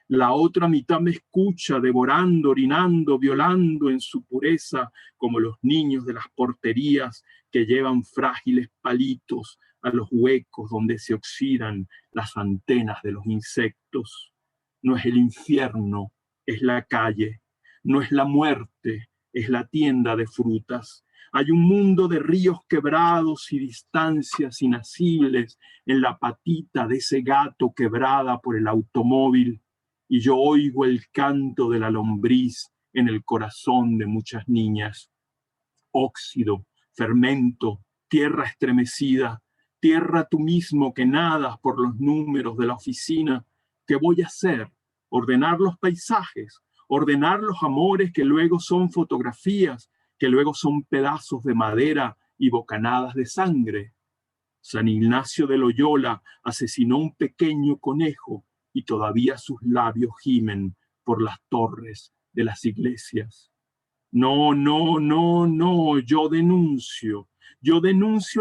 La otra mitad me escucha devorando, orinando, violando en su pureza, como los niños de las porterías que llevan frágiles palitos a los huecos donde se oxidan las antenas de los insectos. No es el infierno, es la calle. No es la muerte, es la tienda de frutas. Hay un mundo de ríos quebrados y distancias inasibles en la patita de ese gato quebrada por el automóvil, y yo oigo el canto de la lombriz en el corazón de muchas niñas. Óxido, fermento, tierra estremecida, tierra tú mismo que nadas por los números de la oficina. ¿Qué voy a hacer? Ordenar los paisajes, ordenar los amores que luego son fotografías, que luego son pedazos de madera y bocanadas de sangre. San Ignacio de Loyola asesinó un pequeño conejo y todavía sus labios gimen por las torres de las iglesias. No, no, no, no, yo denuncio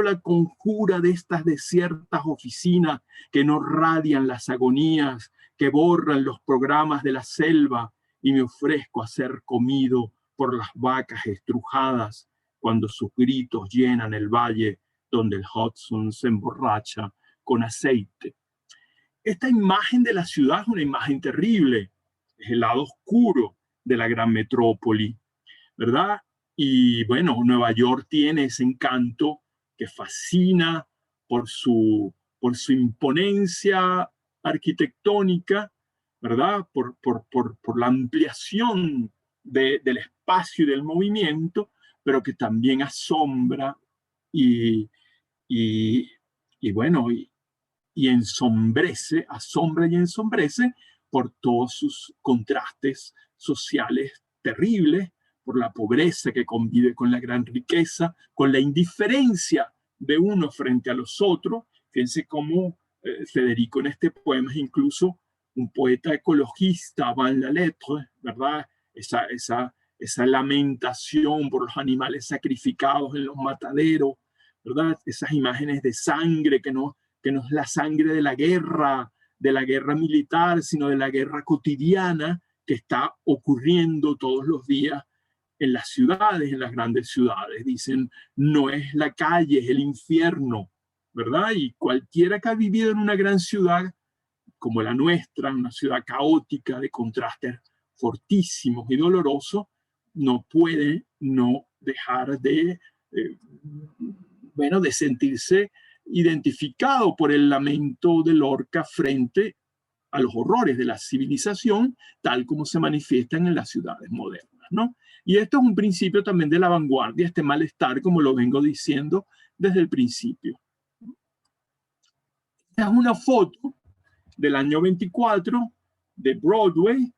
la conjura de estas desiertas oficinas que nos radian las agonías, que borran los programas de la selva, y me ofrezco a ser comido por las vacas estrujadas cuando sus gritos llenan el valle donde el Hudson se emborracha con aceite. Esta imagen de la ciudad es una imagen terrible, es el lado oscuro de la gran metrópoli, ¿verdad? Y bueno, Nueva York tiene ese encanto que fascina por su imponencia arquitectónica, ¿verdad? Por la ampliación del espacio y del movimiento, pero que también asombra y, y, y bueno, y ensombrece, asombra y ensombrece por todos sus contrastes sociales terribles, por la pobreza que convive con la gran riqueza, con la indiferencia de uno frente a los otros. Fíjense cómo Federico en este poema es incluso un poeta ecologista, Van la Lettre, ¿verdad? Esa lamentación por los animales sacrificados en los mataderos, ¿verdad? Esas imágenes de sangre que no es la sangre de la guerra militar, sino de la guerra cotidiana que está ocurriendo todos los días en las ciudades, en las grandes ciudades. Dicen, no es la calle, es el infierno, ¿verdad? Y cualquiera que ha vivido en una gran ciudad como la nuestra, una ciudad caótica, de contrastes fortísimos y dolorosos, no puede no dejar de, de sentirse identificado por el lamento de Lorca frente a los horrores de la civilización, tal como se manifiestan en las ciudades modernas, ¿no? Y esto es un principio también de la vanguardia, este malestar, como lo vengo diciendo desde el principio. Esta es una foto del año 24 de Broadway,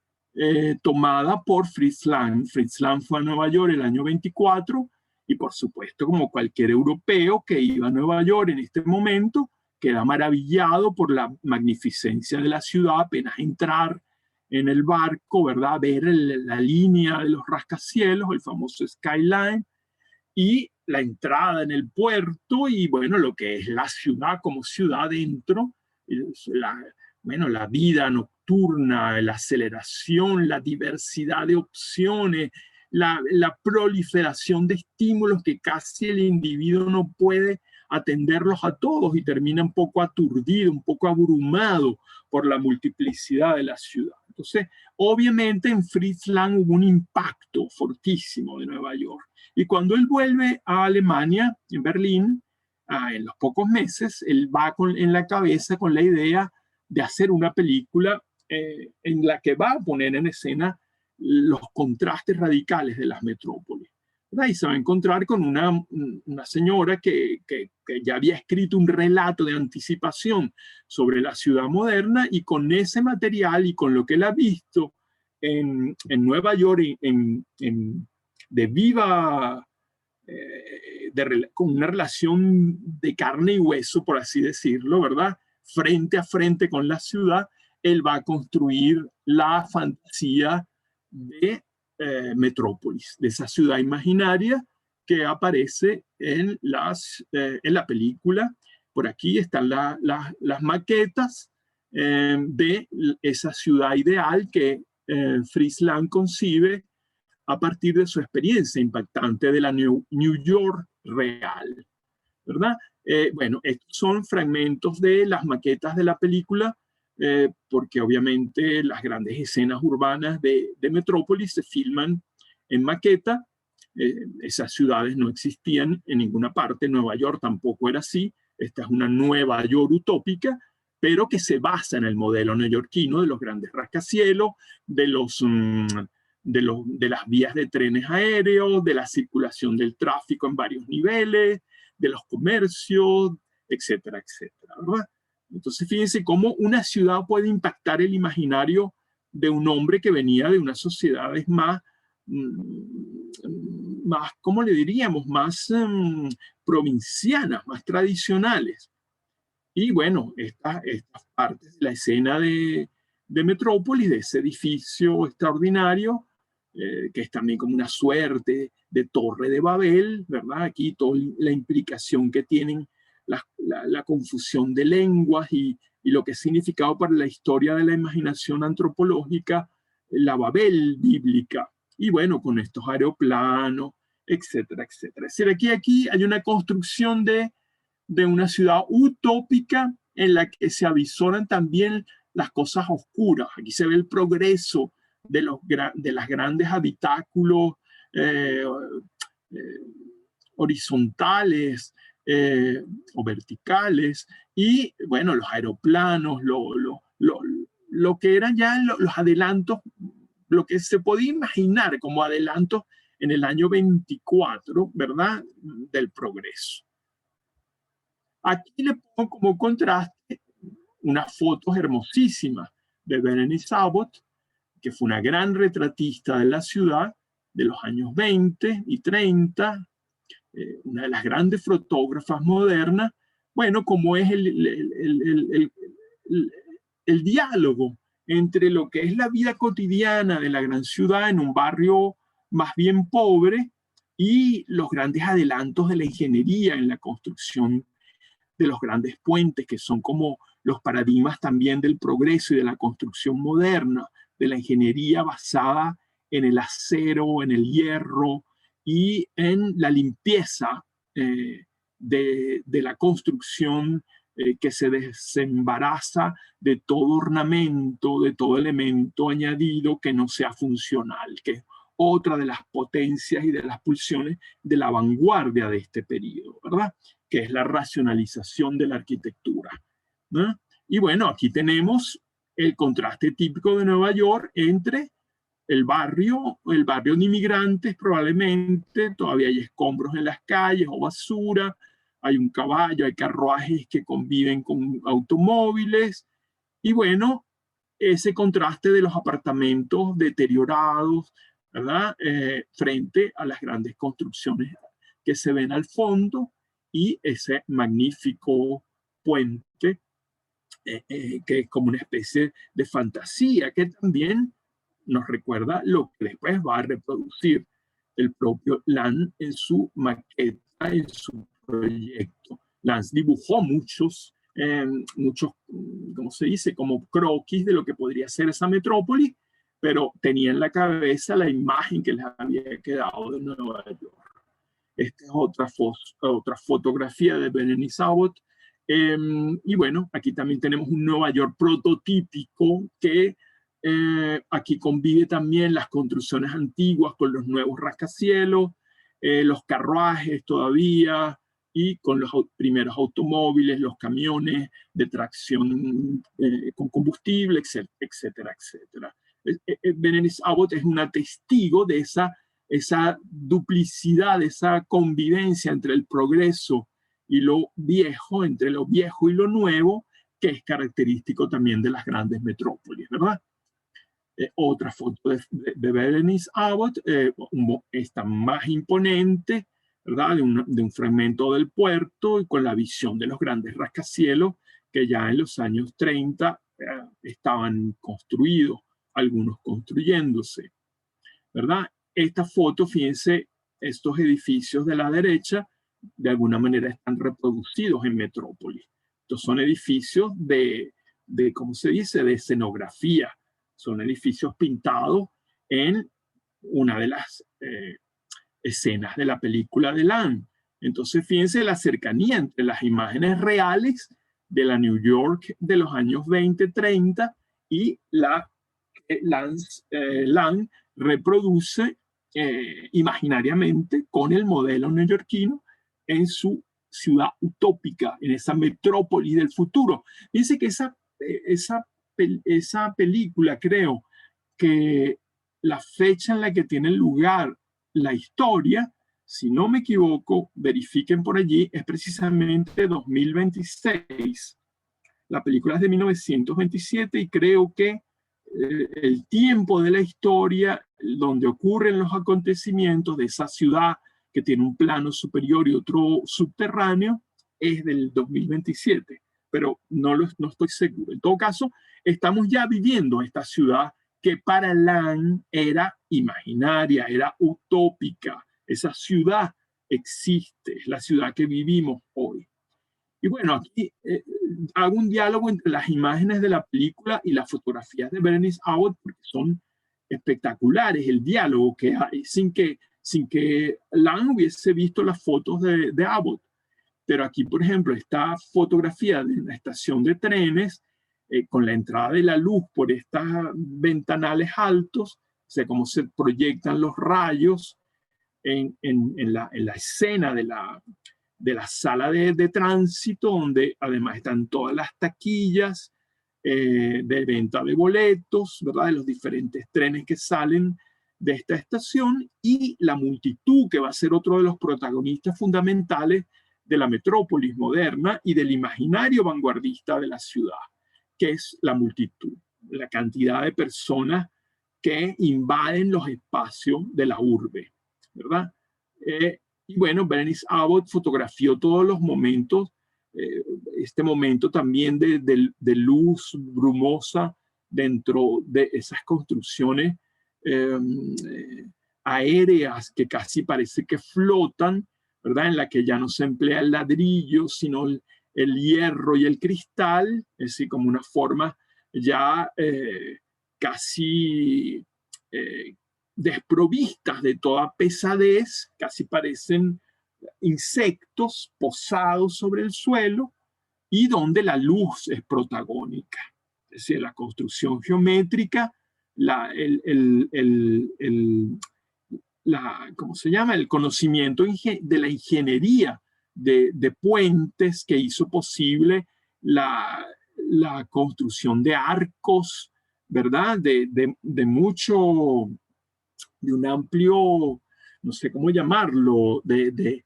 tomada por Fritz Lang. Fritz Lang fue a Nueva York el año 24 y, por supuesto, como cualquier europeo que iba a Nueva York en este momento, queda maravillado por la magnificencia de la ciudad, apenas entrar en el barco, ¿verdad? Ver la línea de los rascacielos, el famoso skyline, y la entrada en el puerto y, bueno, lo que es la ciudad como ciudad dentro, la vida nocturna, la aceleración, la diversidad de opciones, la proliferación de estímulos que casi el individuo no puede atenderlos a todos y termina un poco aturdido, un poco abrumado por la multiplicidad de la ciudad. Entonces, obviamente en Fritz Lang hubo un impacto fortísimo de Nueva York. Y cuando él vuelve a Alemania, en Berlín, en los pocos meses, él va en la cabeza con la idea de hacer una película en la que va a poner en escena los contrastes radicales de las metrópolis. Y se va a encontrar con una señora que ya había escrito un relato de anticipación sobre la ciudad moderna, y con ese material y con lo que él ha visto en Nueva York, de viva, con una relación de carne y hueso, por así decirlo, ¿verdad? Frente a frente con la ciudad, él va a construir la fantasía de Metrópolis, de esa ciudad imaginaria que aparece en la película. Por aquí están las maquetas de esa ciudad ideal que Fritz Lang concibe a partir de su experiencia impactante de la New York real, ¿verdad? Bueno, estos son fragmentos de las maquetas de la película, porque obviamente las grandes escenas urbanas de Metrópolis se filman en maqueta. Esas ciudades no existían en ninguna parte, Nueva York tampoco era así. Esta es una Nueva York utópica, pero que se basa en el modelo neoyorquino de los grandes rascacielos, de las vías de trenes aéreos, de la circulación del tráfico en varios niveles, de los comercios, etcétera, etcétera, ¿verdad? Entonces, fíjense cómo una ciudad puede impactar el imaginario de un hombre que venía de unas sociedades más, ¿cómo le diríamos? Más provincianas, más tradicionales. Y bueno, estas partes de la escena de Metrópolis, de ese edificio extraordinario, que es también como una suerte de torre de Babel, ¿verdad? Aquí toda la implicación que tienen la confusión de lenguas y lo que ha significado para la historia de la imaginación antropológica la Babel bíblica. Y bueno, con estos aeroplanos, etcétera, etcétera. Es decir, aquí hay una construcción de una ciudad utópica en la que se avisoran también las cosas oscuras. Aquí se ve el progreso de las grandes habitáculos horizontales o verticales, y bueno, los aeroplanos, lo que eran ya los adelantos, lo que se podía imaginar como adelantos en el año 24, ¿verdad?, del progreso. Aquí le pongo como contraste unas fotos hermosísimas de Berenice Abbott, que fue una gran retratista de la ciudad de los años 20 y 30, una de las grandes fotógrafas modernas, bueno, cómo es el diálogo entre lo que es la vida cotidiana de la gran ciudad en un barrio más bien pobre y los grandes adelantos de la ingeniería en la construcción de los grandes puentes, que son como los paradigmas también del progreso y de la construcción moderna, de la ingeniería basada en el acero, en el hierro y en la limpieza de la construcción que se desembaraza de todo ornamento, de todo elemento añadido que no sea funcional, que es otra de las potencias y de las pulsiones de la vanguardia de este periodo, ¿verdad? Que es la racionalización de la arquitectura, ¿no? Y bueno, aquí tenemos el contraste típico de Nueva York entre el barrio de inmigrantes probablemente, todavía hay escombros en las calles o basura, hay un caballo, hay carruajes que conviven con automóviles, y bueno, ese contraste de los apartamentos deteriorados, ¿verdad? Frente a las grandes construcciones que se ven al fondo y ese magnífico puente que es como una especie de fantasía que también nos recuerda lo que después va a reproducir el propio Land en su maqueta, en su proyecto. Lanz dibujó muchos, ¿cómo se dice? Como croquis de lo que podría ser esa metrópoli, pero tenía en la cabeza la imagen que les había quedado de Nueva York. Esta es otra fotografía de Berenice Abbott. Y bueno, aquí también tenemos un Nueva York prototípico que aquí convive también las construcciones antiguas con los nuevos rascacielos, los carruajes todavía, y con los primeros automóviles, los camiones de tracción con combustible, etcétera, etcétera. Berenice Abbott es una testigo de esa duplicidad, esa convivencia entre el progreso y lo viejo, entre lo viejo y lo nuevo, que es característico también de las grandes metrópolis, ¿verdad? Otra foto de Berenice Abbott, esta más imponente, ¿verdad? De un fragmento del puerto y con la visión de los grandes rascacielos que ya en los años 30 estaban construidos, algunos construyéndose, ¿verdad? Esta foto, fíjense, estos edificios de la derecha de alguna manera están reproducidos en Metrópolis. Estos son edificios ¿cómo se dice?, de escenografía. Son edificios pintados en una de las escenas de la película de Land. Entonces, fíjense la cercanía entre las imágenes reales de la New York de los años 20, 30 y la Land reproduce imaginariamente con el modelo neoyorquino en su ciudad utópica, en esa metrópoli del futuro. Dice que esa película, creo que la fecha en la que tiene lugar la historia, si no me equivoco, verifiquen por allí, es precisamente 2026. La película es de 1927 y creo que el tiempo de la historia donde ocurren los acontecimientos de esa ciudad que tiene un plano superior y otro subterráneo es del 2027, pero no estoy seguro. En todo caso, estamos ya viviendo esta ciudad que para Land era imaginaria, era utópica. Esa ciudad existe, es la ciudad que vivimos hoy. Y bueno, aquí hago un diálogo entre las imágenes de la película y las fotografías de Berenice Abbott porque son espectaculares el diálogo que hay, sin que Land hubiese visto las fotos de Abbott. Pero aquí, por ejemplo, esta fotografía de la estación de trenes con la entrada de la luz por estas ventanales altos, o sea, cómo se proyectan los rayos en la escena de la sala de tránsito, donde además están todas las taquillas de venta de boletos, ¿verdad? De los diferentes trenes que salen de esta estación y la multitud que va a ser otro de los protagonistas fundamentales de la metrópolis moderna y del imaginario vanguardista de la ciudad, que es la multitud, la cantidad de personas que invaden los espacios de la urbe, ¿verdad? Y bueno, Berenice Abbott fotografió todos los momentos este momento también de luz brumosa dentro de esas construcciones aéreas que casi parece que flotan, ¿verdad? En la que ya no se emplea el ladrillo, sino el hierro y el cristal, es decir, como una forma ya casi desprovistas de toda pesadez, casi parecen insectos posados sobre el suelo y donde la luz es protagónica. Es decir, la construcción geométrica, ¿cómo se llama? El conocimiento de la ingeniería de puentes que hizo posible la construcción de arcos, ¿verdad? De un amplio, no sé cómo llamarlo, de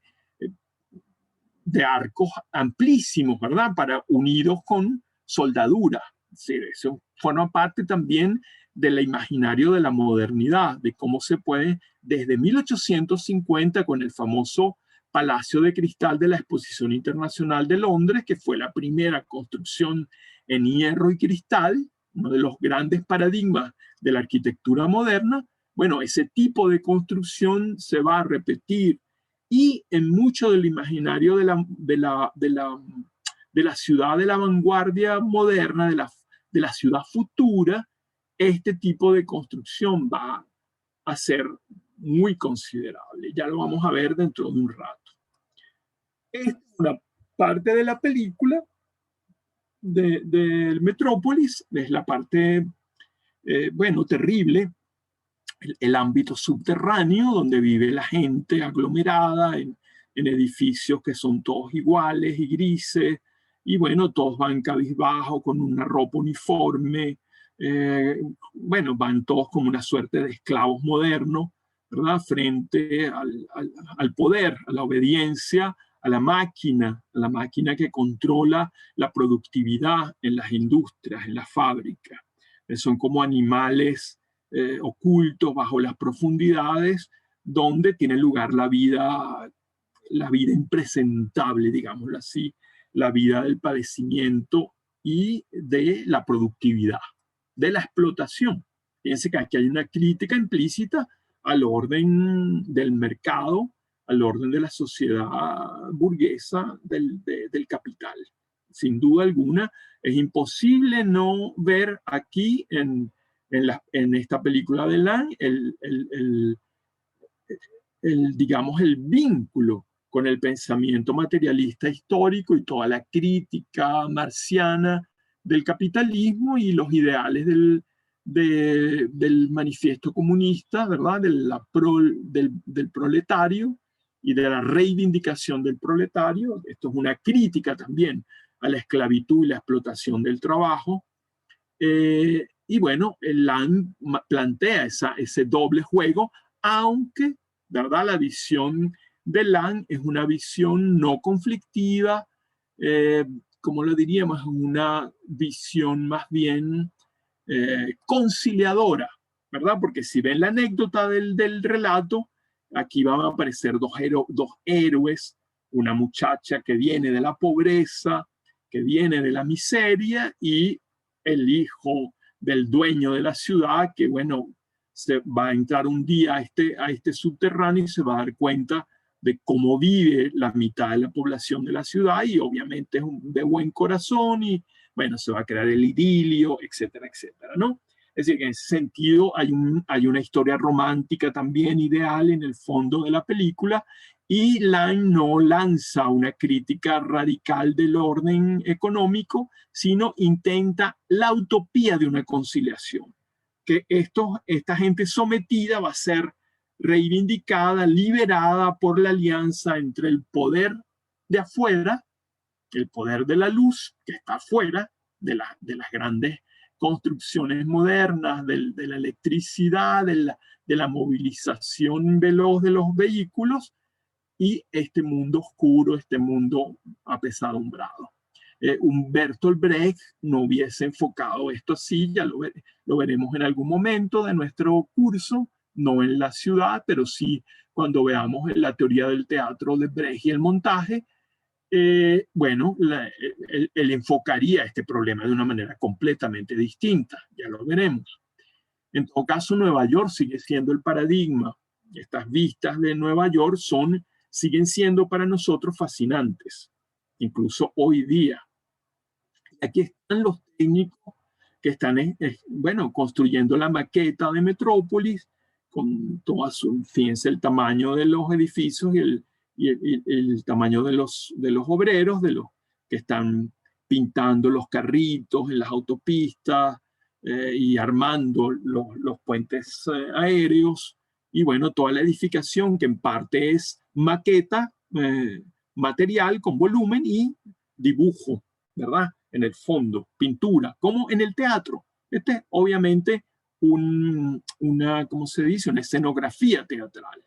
arcos amplísimos, ¿verdad? Unidos con soldadura. Sí, eso forma parte también del imaginario de la modernidad, de cómo se puede, desde 1850, con el famoso Palacio de Cristal de la Exposición Internacional de Londres, que fue la primera construcción en hierro y cristal, uno de los grandes paradigmas de la arquitectura moderna. Bueno, ese tipo de construcción se va a repetir y en mucho del imaginario de la ciudad de la vanguardia moderna, de la ciudad futura, este tipo de construcción va a ser muy considerable. Ya lo vamos a ver dentro de un rato. Esta es una parte de la película del Metrópolis, es la parte, bueno, terrible, el ámbito subterráneo donde vive la gente aglomerada en edificios que son todos iguales y grises, y bueno, todos van cabizbajo con una ropa uniforme, bueno, van todos como una suerte de esclavos modernos, ¿verdad? Frente al poder, a la obediencia, a la máquina que controla la productividad en las industrias, en las fábricas. Son como animales ocultos bajo las profundidades donde tiene lugar la vida impresentable, digámoslo así, la vida del padecimiento y de la productividad, de la explotación. Fíjense que aquí hay una crítica implícita al orden del mercado, al orden de la sociedad burguesa del capital. Sin duda alguna, es imposible no ver aquí en esta película de Lange digamos, el vínculo con el pensamiento materialista histórico y toda la crítica marxiana del capitalismo y los ideales del manifiesto comunista, ¿verdad? Del proletario y de la reivindicación del proletario. Esto es una crítica también a la esclavitud y la explotación del trabajo. Y bueno, Lange plantea ese doble juego, aunque, ¿verdad? La visión de Lange es una visión no conflictiva, como lo diríamos, una visión más bien conciliadora, ¿verdad? Porque si ven la anécdota del relato, aquí van a aparecer dos héroes, una muchacha que viene de la pobreza, que viene de la miseria, y el hijo del dueño de la ciudad, que bueno, se va a entrar un día a este subterráneo y se va a dar cuenta de cómo vive la mitad de la población de la ciudad, y obviamente es de buen corazón y bueno, se va a crear el idilio, etcétera, etcétera, ¿no? Es decir, que en ese sentido hay una historia romántica también ideal en el fondo de la película, y Lange no lanza una crítica radical del orden económico, sino intenta la utopía de una conciliación, que esta gente sometida va a ser reivindicada, liberada por la alianza entre el poder de afuera, el poder de la luz, que está afuera de las grandes construcciones modernas, de la electricidad, de la movilización veloz de los vehículos, y este mundo oscuro, este mundo apesadumbrado. Bertolt Brecht no hubiese enfocado esto así, ya lo veremos en algún momento de nuestro curso, no en la ciudad, pero sí cuando veamos la teoría del teatro de Brecht y el montaje. bueno, él enfocaría este problema de una manera completamente distinta, ya lo veremos. En todo caso, Nueva York sigue siendo el paradigma. Estas vistas de Nueva York siguen siendo para nosotros fascinantes, incluso hoy día. Aquí están los técnicos que están, bueno, construyendo la maqueta de Metrópolis, con toda fíjense el tamaño de los edificios y el tamaño de los obreros, de los que están pintando los carritos en las autopistas y armando los puentes aéreos. Y bueno, toda la edificación que en parte es maqueta, material con volumen y dibujo, ¿verdad? En el fondo, pintura, como en el teatro. Obviamente ¿cómo se dice? Una escenografía teatral.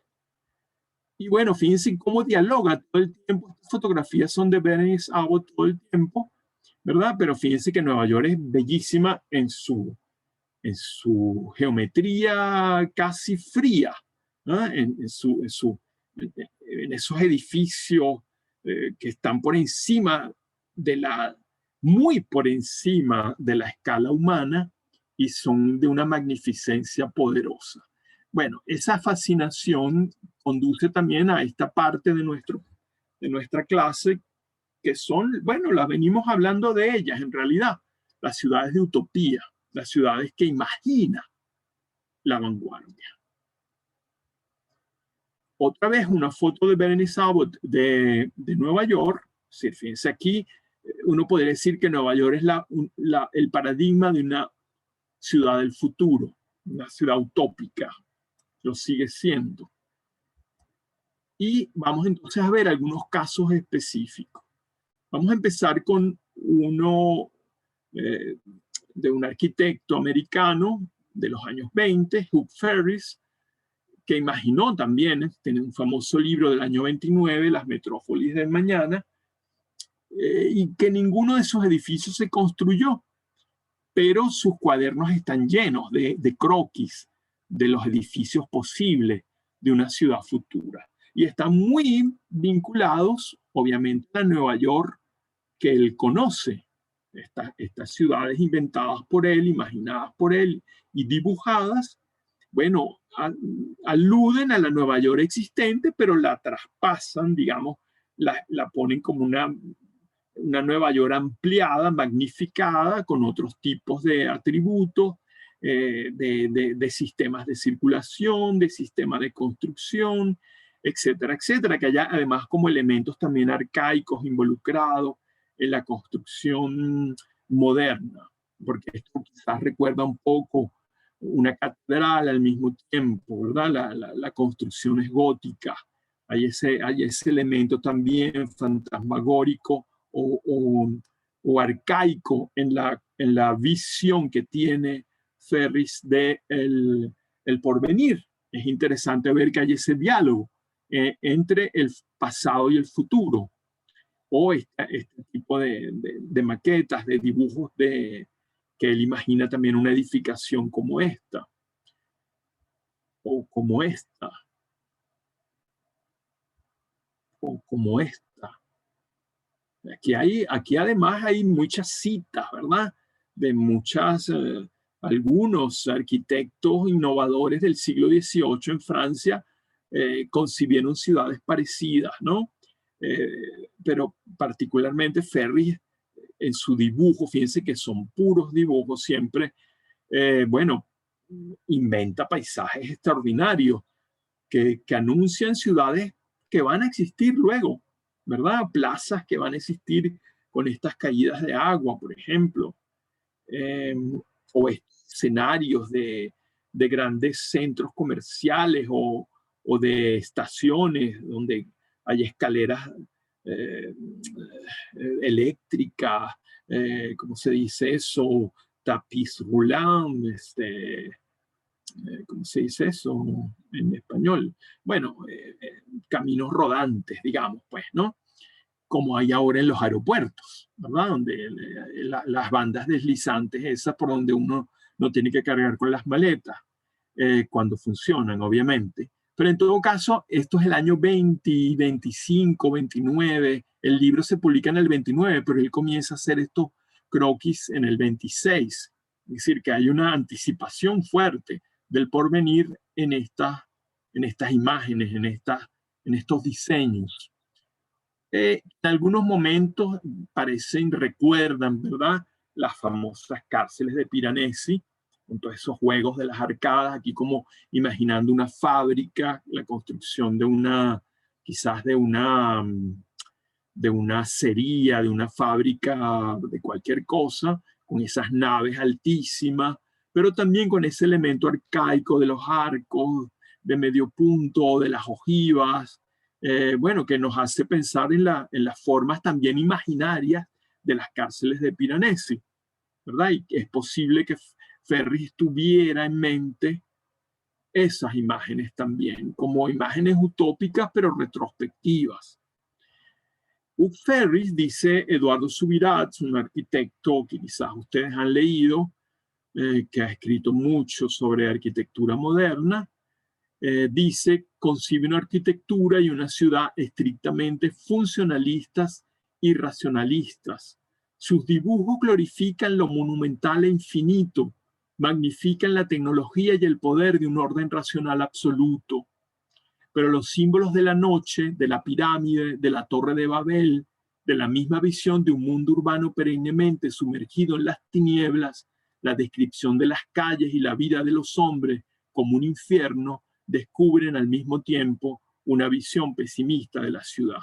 Y bueno, fíjense cómo dialoga todo el tiempo. Estas fotografías son de Berenice Abbott todo el tiempo, ¿verdad? Pero fíjense que Nueva York es bellísima en su geometría casi fría, ¿no? en esos edificios que están por encima muy por encima de la escala humana y son de una magnificencia poderosa. Bueno, esa fascinación conduce también a esta parte de nuestra clase que son, bueno, las venimos hablando de ellas en realidad, las ciudades de utopía, las ciudades que imagina la vanguardia. Otra vez una foto de Berenice Abbott de Nueva York. Sí, fíjense aquí, uno podría decir que Nueva York es el paradigma de una ciudad del futuro, una ciudad utópica. Lo sigue siendo. Y vamos entonces a ver algunos casos específicos. Vamos a empezar con uno de un arquitecto americano de los años 20, Hugh Ferris, que imaginó también, tiene un famoso libro del año 29, Las Metrópolis del Mañana, y que ninguno de esos edificios se construyó, pero sus cuadernos están llenos de croquis de los edificios posibles de una ciudad futura. Y están muy vinculados, obviamente, a Nueva York que él conoce. Estas ciudades inventadas por él, imaginadas por él y dibujadas, bueno, aluden a la Nueva York existente, pero la traspasan, digamos, la ponen como una Nueva York ampliada, magnificada, con otros tipos de atributos, de sistemas de circulación, de sistemas de construcción, etcétera, etcétera, que haya además como elementos también arcaicos involucrados en la construcción moderna, porque esto quizás recuerda un poco una catedral al mismo tiempo, ¿verdad? La construcción es gótica, hay ese elemento también fantasmagórico o arcaico en la visión que tiene Ferris de el porvenir. Es interesante ver que hay ese diálogo entre el pasado y el futuro, o este tipo de maquetas, de dibujos que él imagina también una edificación como esta, o como esta, o como esta. Aquí además hay muchas citas, ¿verdad? De algunos arquitectos innovadores del siglo XVIII en Francia concibieron ciudades parecidas, ¿no? Pero particularmente Ferris en su dibujo, fíjense que son puros dibujos siempre, bueno, inventa paisajes extraordinarios que anuncian ciudades que van a existir luego, ¿verdad? Plazas que van a existir con estas caídas de agua, por ejemplo, o escenarios de grandes centros comerciales o de estaciones donde hay escaleras eléctricas, ¿cómo se dice eso? Tapiz roulant, ¿cómo se dice eso en español? Bueno, caminos rodantes, digamos, pues, ¿no? Como hay ahora en los aeropuertos, ¿verdad? Donde las bandas deslizantes esas por donde uno no tiene que cargar con las maletas, cuando funcionan, obviamente. Pero en todo caso, esto es el año 20, 25, 29. El libro se publica en el 29, pero él comienza a hacer estos croquis en el 26. Es decir, que hay una anticipación fuerte del porvenir en estas imágenes, en estos diseños. En algunos momentos recuerdan, ¿verdad?, las famosas cárceles de Piranesi, con todos esos juegos de las arcadas, aquí como imaginando una fábrica, la construcción quizás de una acería, de una fábrica de cualquier cosa, con esas naves altísimas, pero también con ese elemento arcaico de los arcos, de medio punto, de las ojivas, bueno, que nos hace pensar en las formas también imaginarias de las cárceles de Piranesi, ¿verdad? Y es posible que Ferris tuviera en mente esas imágenes también, como imágenes utópicas, pero retrospectivas. Ferris, dice Eduardo Subirats, un arquitecto que quizás ustedes han leído, que ha escrito mucho sobre arquitectura moderna, dice, concibe una arquitectura y una ciudad estrictamente funcionalistas y racionalistas. Sus dibujos glorifican lo monumental e infinito, magnifican la tecnología y el poder de un orden racional absoluto. Pero los símbolos de la noche, de la pirámide, de la torre de Babel, de la misma visión de un mundo urbano perennemente sumergido en las tinieblas, la descripción de las calles y la vida de los hombres como un infierno, descubren al mismo tiempo una visión pesimista de la ciudad.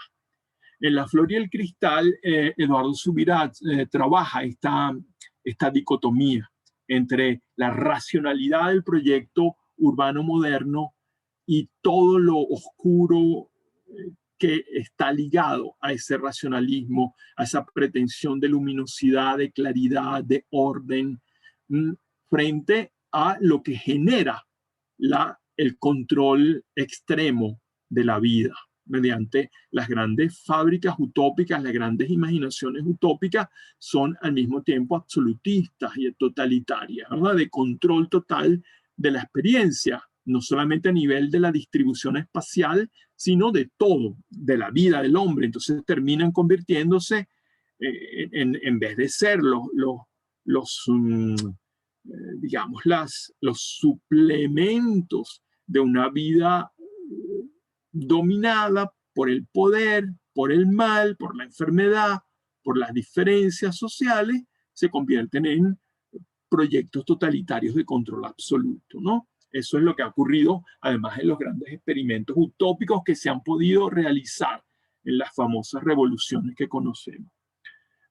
En La Flor y el Cristal, Eduardo Subirats trabaja esta dicotomía entre la racionalidad del proyecto urbano moderno y todo lo oscuro que está ligado a ese racionalismo, a esa pretensión de luminosidad, de claridad, de orden, frente a lo que genera el control extremo de la vida, mediante las grandes fábricas utópicas, las grandes imaginaciones utópicas son al mismo tiempo absolutistas y totalitarias, ¿verdad? De control total de la experiencia, no solamente a nivel de la distribución espacial, sino de todo, de la vida del hombre. Entonces terminan convirtiéndose, en vez de ser digamos, los suplementos de una vida dominada por el poder, por el mal, por la enfermedad, por las diferencias sociales, se convierten en proyectos totalitarios de control absoluto, ¿no? Eso es lo que ha ocurrido, además, en los grandes experimentos utópicos que se han podido realizar en las famosas revoluciones que conocemos.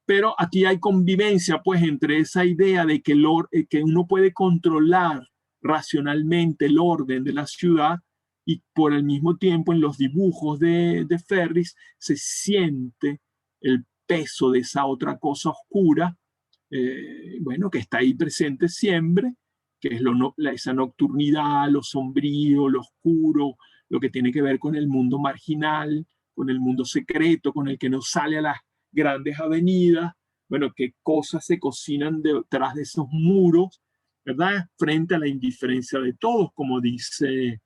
Pero aquí hay convivencia, pues, entre esa idea de que uno puede controlar racionalmente el orden de la ciudad y por el mismo tiempo en los dibujos de Ferris se siente el peso de esa otra cosa oscura, bueno, que está ahí presente siempre, que es esa nocturnidad, lo sombrío, lo oscuro, lo que tiene que ver con el mundo marginal, con el mundo secreto, con el que no sale a las grandes avenidas. Bueno, qué cosas se cocinan detrás de esos muros, ¿verdad? Frente a la indiferencia de todos, como dice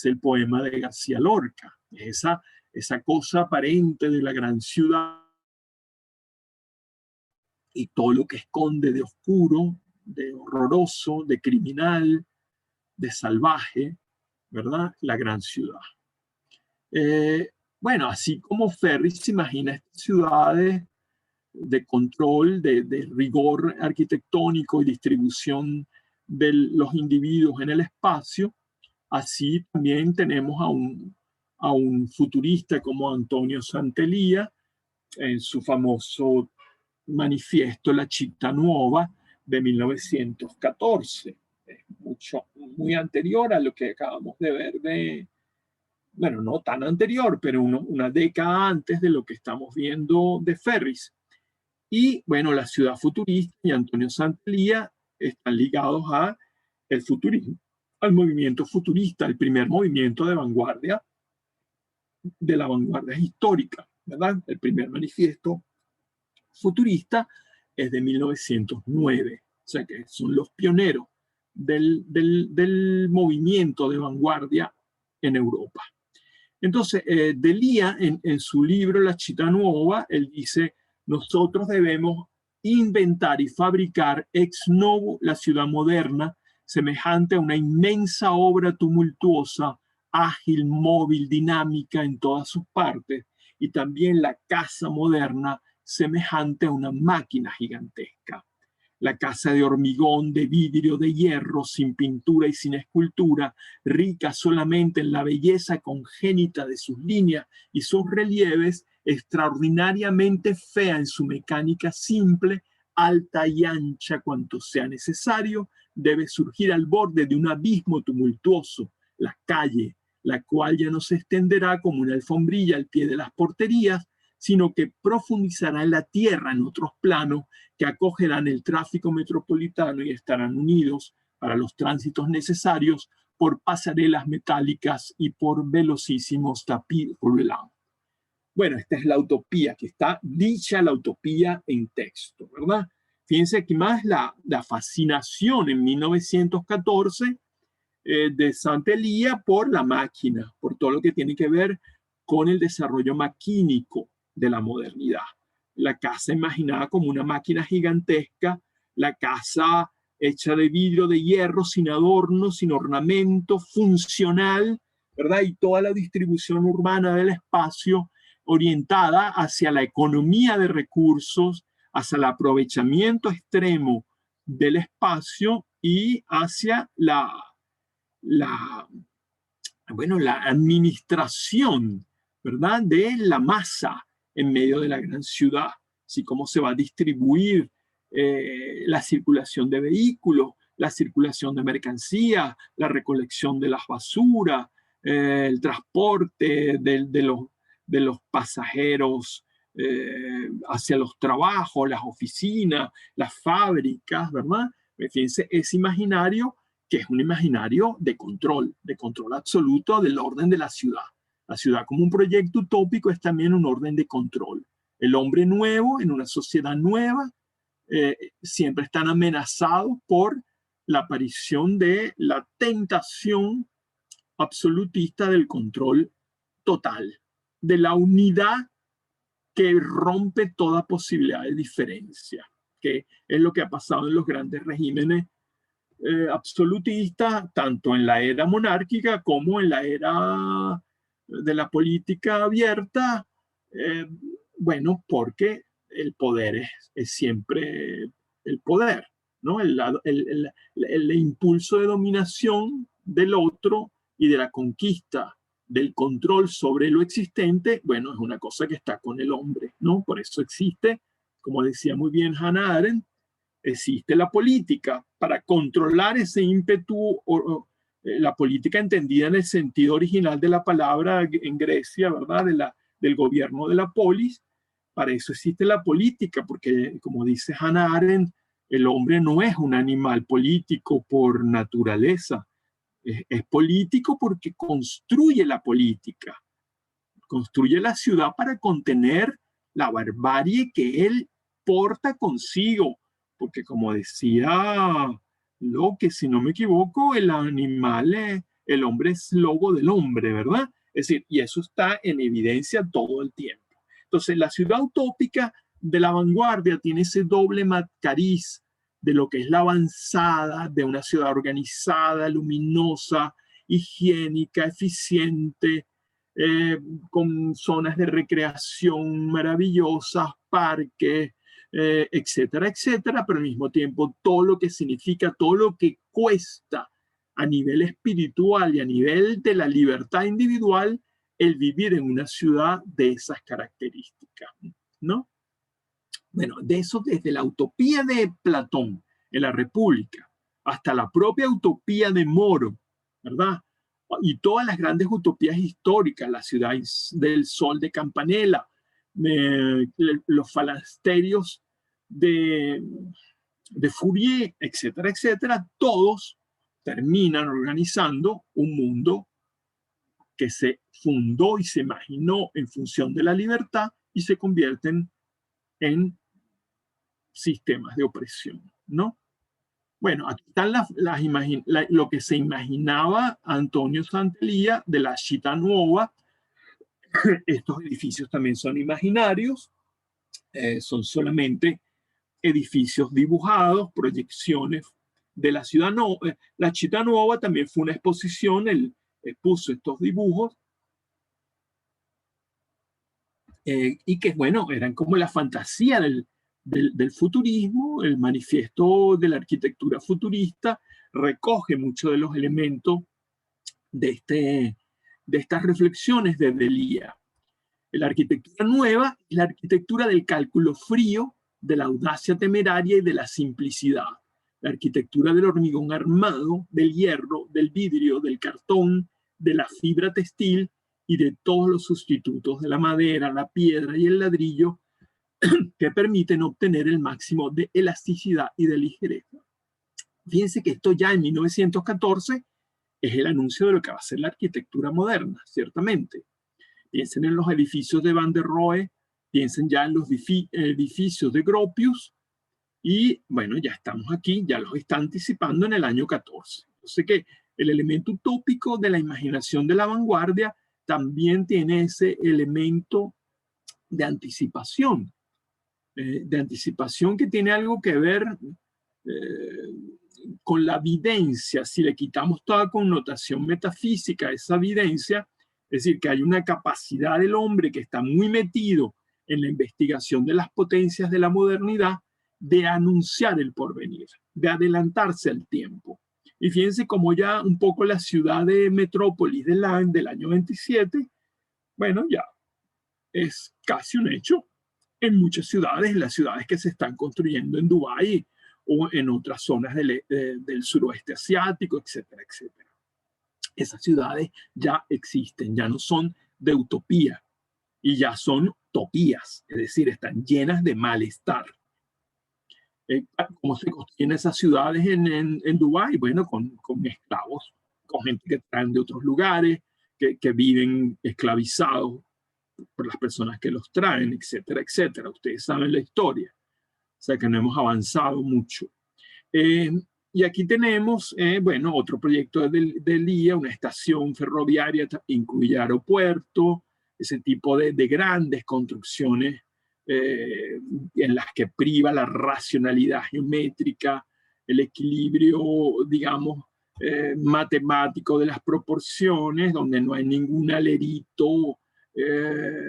el poema de García Lorca. Esa cosa aparente de la gran ciudad y todo lo que esconde de oscuro, de horroroso, de criminal, de salvaje, ¿verdad? La gran ciudad. Bueno, así como Ferris se imagina estas ciudades de control, de rigor arquitectónico y distribución de los individuos en el espacio, así también tenemos a un futurista como Antonio Sant'Elia en su famoso manifiesto La Città Nuova de 1914. Es muy anterior a lo que acabamos de ver bueno, no tan anterior, pero una década antes de lo que estamos viendo de Ferris. Y bueno, la ciudad futurista y Antonio Sant'Elia están ligados al futurismo, al movimiento futurista, el primer movimiento de vanguardia, de la vanguardia histórica, ¿verdad? El primer manifiesto futurista es de 1909, o sea que son los pioneros del movimiento de vanguardia en Europa. Entonces, Delia, en su libro La Città Nuova, él dice, nosotros debemos inventar y fabricar ex novo la ciudad moderna, semejante a una inmensa obra tumultuosa, ágil, móvil, dinámica en todas sus partes, y también la casa moderna, semejante a una máquina gigantesca. La casa de hormigón, de vidrio, de hierro, sin pintura y sin escultura, rica solamente en la belleza congénita de sus líneas y sus relieves, extraordinariamente fea en su mecánica simple, alta y ancha cuanto sea necesario, debe surgir al borde de un abismo tumultuoso, la calle, la cual ya no se extenderá como una alfombrilla al pie de las porterías, sino que profundizará en la tierra en otros planos que acogerán el tráfico metropolitano y estarán unidos para los tránsitos necesarios por pasarelas metálicas y por velocísimos tapis roulants. Bueno, esta es la utopía, que está dicha la utopía en texto, ¿verdad? Fíjense que más la fascinación en 1914 de Sant'Elia por la máquina, por todo lo que tiene que ver con el desarrollo maquínico de la modernidad. La casa imaginada como una máquina gigantesca, la casa hecha de vidrio, de hierro, sin adornos, sin ornamento, funcional, ¿verdad? Y toda la distribución urbana del espacio orientada hacia la economía de recursos, hacia el aprovechamiento extremo del espacio y hacia la administración, ¿verdad?, de la masa en medio de la gran ciudad, así como se va a distribuir la circulación de vehículos, la circulación de mercancías, la recolección de las basuras, el transporte de los pasajeros hacia los trabajos, las oficinas, las fábricas, ¿verdad? Fíjense, ese imaginario que es un imaginario de control absoluto del orden de la ciudad. La ciudad como un proyecto utópico es también un orden de control. El hombre nuevo en una sociedad nueva siempre están amenazados por la aparición de la tentación absolutista del control total, de la unidad que rompe toda posibilidad de diferencia, que es lo que ha pasado en los grandes regímenes absolutista, tanto en la era monárquica como en la era de la política abierta, bueno, porque el poder es siempre el poder, ¿no? El impulso de dominación del otro y de la conquista del control sobre lo existente, bueno, es una cosa que está con el hombre, ¿no? Por eso existe, como decía muy bien Hannah Arendt, existe la política para controlar ese ímpetu, la política entendida en el sentido original de la palabra en Grecia, ¿verdad? Del gobierno de la polis. Para eso existe la política, porque como dice Hannah Arendt, el hombre no es un animal político por naturaleza, es político porque construye la política, construye la ciudad para contener la barbarie que él porta consigo, porque como decía Locke, si no me equivoco, el animal, el hombre es lobo del hombre, ¿verdad? Es decir, y eso está en evidencia todo el tiempo. Entonces, la ciudad utópica de la vanguardia tiene ese doble cariz de lo que es la avanzada, de una ciudad organizada, luminosa, higiénica, eficiente, con zonas de recreación maravillosas, parques, etcétera, etcétera, pero al mismo tiempo todo lo que significa, todo lo que cuesta a nivel espiritual y a nivel de la libertad individual el vivir en una ciudad de esas características, ¿no? Bueno, de eso desde la utopía de Platón en la República hasta la propia utopía de Moro, ¿verdad? Y todas las grandes utopías históricas, la ciudad del sol de Campanella, los falasterios de Fourier, etcétera, etcétera, todos terminan organizando un mundo que se fundó y se imaginó en función de la libertad y se convierten en sistemas de opresión, ¿no? Bueno, aquí están lo que se imaginaba Antonio Sant'Elia de la Città Nuova. Estos edificios también son imaginarios, son solamente edificios dibujados, proyecciones de la ciudad nueva. La Città Nuova también fue una exposición, él expuso estos dibujos, y que, bueno, eran como la fantasía del futurismo. El manifiesto de la arquitectura futurista recoge muchos de los elementos de estas reflexiones de Delia. La arquitectura nueva es la arquitectura del cálculo frío, de la audacia temeraria y de la simplicidad. La arquitectura del hormigón armado, del hierro, del vidrio, del cartón, de la fibra textil y de todos los sustitutos de la madera, la piedra y el ladrillo que permiten obtener el máximo de elasticidad y de ligereza. Fíjense que esto ya en 1914 es el anuncio de lo que va a ser la arquitectura moderna, ciertamente. Piensen en los edificios de Van der Rohe, piensen ya en los edificios de Gropius, y bueno, ya estamos aquí, ya los está anticipando en el año 14. Yo sé que el elemento utópico de la imaginación de la vanguardia también tiene ese elemento de anticipación que tiene algo que ver con la evidencia. Si le quitamos toda connotación metafísica a esa evidencia, es decir, que hay una capacidad del hombre que está muy metido en la investigación de las potencias de la modernidad, de anunciar el porvenir, de adelantarse al tiempo. Y fíjense cómo ya un poco la ciudad de Metrópolis del año 27, bueno, ya es casi un hecho en muchas ciudades, en las ciudades que se están construyendo en Dubái o en otras zonas del suroeste asiático, etcétera, etcétera. Esas ciudades ya existen, ya no son de utopía y ya son utopías, es decir, están llenas de malestar. ¿Cómo se construyen esas ciudades en Dubái? Bueno, con esclavos, con gente que traen de otros lugares, que viven esclavizados por las personas que los traen, etcétera, etcétera. Ustedes saben la historia. O sea que no hemos avanzado mucho. Y aquí tenemos, bueno, otro proyecto del día, una estación ferroviaria, incluye aeropuerto, ese tipo de grandes construcciones en las que priva la racionalidad geométrica, el equilibrio, digamos, matemático de las proporciones, donde no hay ningún alerito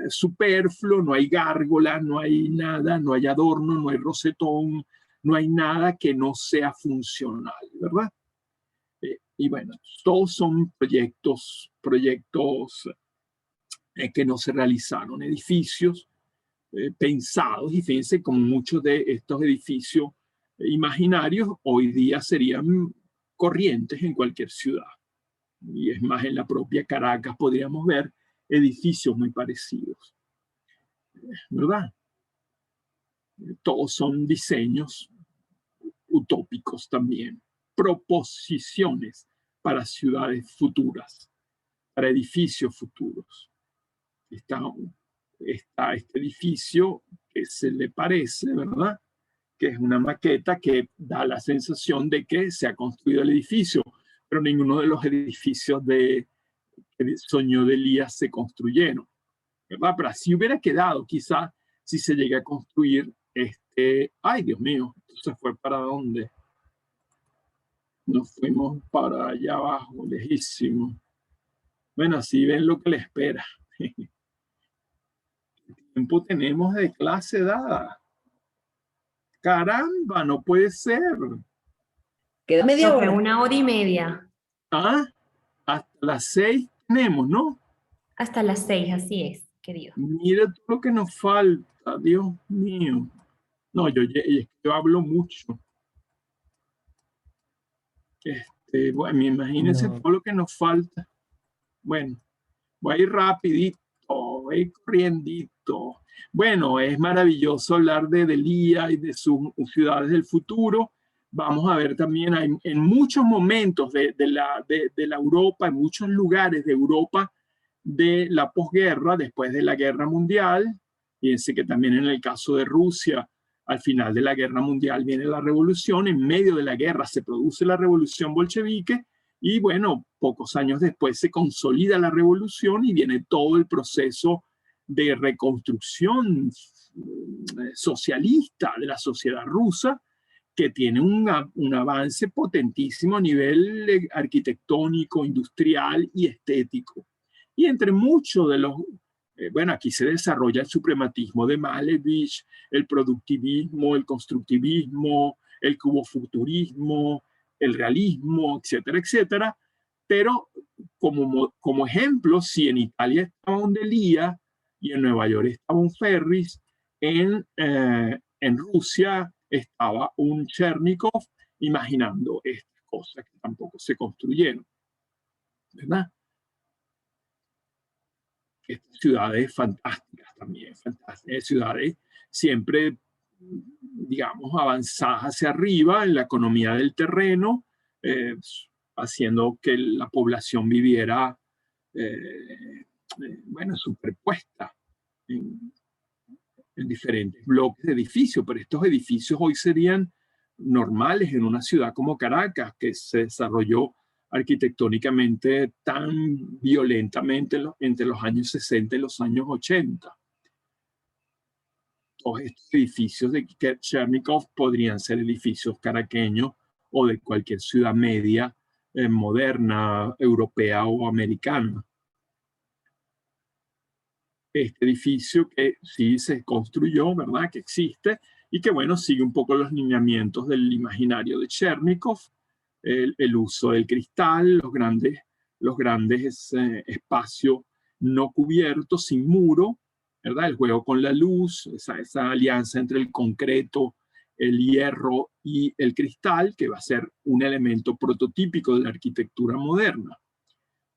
superfluo, no hay gárgolas, no hay nada, no hay adorno, no hay rosetón, no hay nada que no sea funcional, ¿verdad? Y bueno, todos son proyectos que no se realizaron, edificios pensados, y fíjense como muchos de estos edificios imaginarios hoy día serían corrientes en cualquier ciudad. Y es más, en la propia Caracas podríamos ver edificios muy parecidos, ¿verdad? Todos son diseños utópicos también, proposiciones para ciudades futuras, para edificios futuros. Está este edificio que se le parece, ¿verdad? Que es una maqueta que da la sensación de que se ha construido el edificio, pero ninguno de los edificios que soñó Delia se construyeron, ¿verdad? Pero así hubiera quedado, quizás, si se llega a construir ay, Dios mío, ¿se fue para dónde? Nos fuimos para allá abajo, lejísimo. Bueno, así ven lo que le espera. ¿Qué tiempo tenemos de clase dada? Caramba, no puede ser. Queda media hora. 1 hora y media. Ah, hasta las 6 tenemos, ¿no? Hasta las 6, así es, querido. Mira todo lo que nos falta, Dios mío. No, yo hablo mucho. Bueno, imagínense todo lo que nos falta. Bueno, voy a ir rapidito, voy a ir corriendito. Bueno, es maravilloso hablar de Delia y de sus ciudades del futuro. Vamos a ver también en muchos momentos de la Europa, en muchos lugares de Europa de la posguerra, después de la guerra mundial. Fíjense que también en el caso de Rusia Al final de la Guerra Mundial viene la revolución, en medio de la guerra se produce la revolución bolchevique y bueno, pocos años después se consolida la revolución y viene todo el proceso de reconstrucción socialista de la sociedad rusa, que tiene un avance potentísimo a nivel arquitectónico, industrial y estético. Y entre muchos de los, bueno, aquí se desarrolla el suprematismo de Malevich, el productivismo, el constructivismo, el cubofuturismo, el realismo, etcétera, etcétera. Pero como ejemplo, si en Italia estaba un Delia y en Nueva York estaba un Ferris, en Rusia estaba un Chernikov imaginando estas cosas que tampoco se construyeron, ¿verdad? Estas ciudades fantásticas también, fantásticas, ciudades siempre, digamos, avanzadas hacia arriba en la economía del terreno, haciendo que la población viviera, bueno, superpuesta en diferentes bloques de edificios, pero estos edificios hoy serían normales en una ciudad como Caracas, que se desarrolló arquitectónicamente tan violentamente entre los años 60 y los años 80. Todos estos edificios de Chernikov podrían ser edificios caraqueños o de cualquier ciudad media, moderna, europea o americana. Este edificio que sí se construyó, ¿verdad? Que existe y que, bueno, sigue un poco los lineamientos del imaginario de Chernikov, el uso del cristal, los grandes espacios no cubiertos, sin muro, ¿verdad? El juego con la luz, esa alianza entre el concreto, el hierro y el cristal, que va a ser un elemento prototípico de la arquitectura moderna.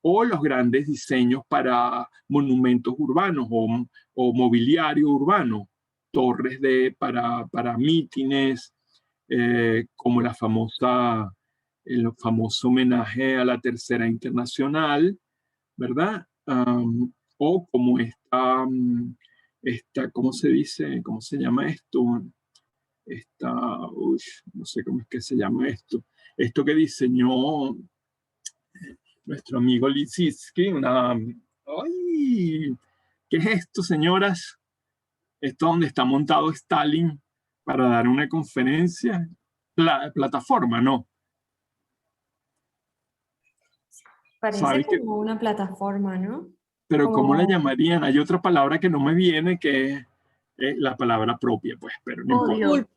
O los grandes diseños para monumentos urbanos o mobiliario urbano, torres para mítines, como el famoso homenaje a la Tercera Internacional, ¿verdad? O como ¿cómo se dice? ¿Cómo se llama esto? No sé cómo es que se llama esto. Esto que diseñó nuestro amigo Lissitzky, ¡ay! ¿Qué es esto, señoras? Esto donde está montado Stalin para dar una conferencia. Plataforma, ¿no? Parece como una plataforma, ¿no? Pero ¿cómo la llamarían? Hay otra palabra que no me viene, que es la palabra propia, pues, pero no importa.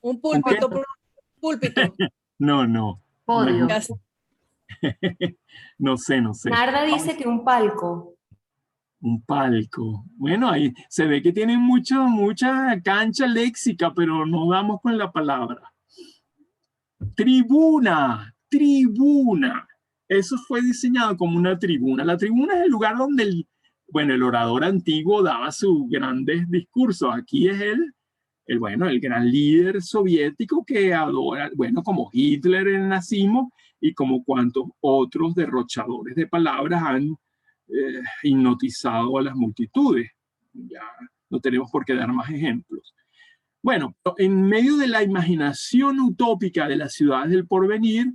Un púlpito. No, no. Podio. No sé. Narda dice que un palco. Un palco. Bueno, ahí se ve que tienen mucha cancha léxica, pero no damos con la palabra. Tribuna. Eso fue diseñado como una tribuna. La tribuna es el lugar donde el orador antiguo daba sus grandes discursos. Aquí es el gran líder soviético que adora, como Hitler en el nazismo y como cuantos otros derrochadores de palabras han hipnotizado a las multitudes. Ya no tenemos por qué dar más ejemplos. Bueno, en medio de la imaginación utópica de las ciudades del porvenir,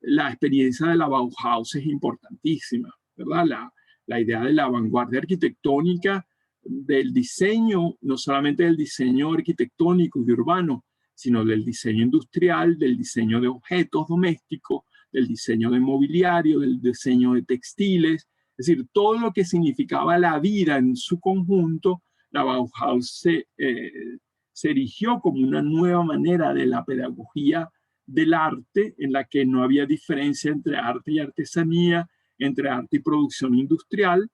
la experiencia de la Bauhaus es importantísima, ¿verdad? La idea de la vanguardia arquitectónica, del diseño, no solamente del diseño arquitectónico y urbano, sino del diseño industrial, del diseño de objetos domésticos, del diseño de mobiliario, del diseño de textiles, es decir, todo lo que significaba la vida en su conjunto. La Bauhaus se erigió como una nueva manera de la pedagogía del arte, en la que no había diferencia entre arte y artesanía, entre arte y producción industrial.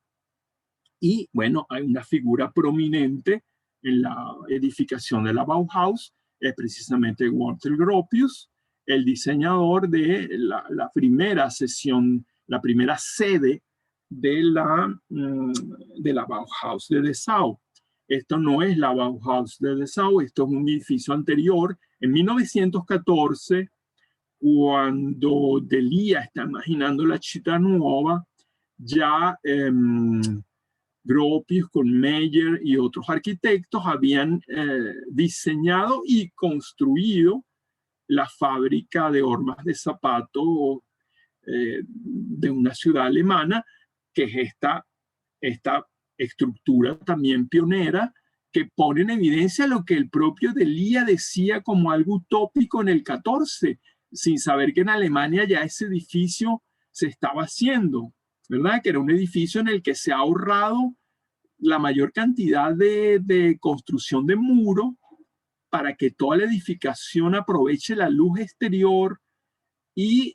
Y bueno, hay una figura prominente en la edificación de la Bauhaus, es precisamente Walter Gropius, el diseñador de la primera sede de la Bauhaus de Dessau. Esto no es la Bauhaus de Dessau, esto es un edificio anterior. En 1914, cuando Delia está imaginando la Città Nuova, ya Gropius con Meyer y otros arquitectos habían diseñado y construido la fábrica de hormas de zapato de una ciudad alemana, que es esta estructura también pionera que pone en evidencia lo que el propio Delia decía como algo utópico en el 14, sin saber que en Alemania ya ese edificio se estaba haciendo, ¿verdad? Que era un edificio en el que se ha ahorrado la mayor cantidad de construcción de muro para que toda la edificación aproveche la luz exterior y,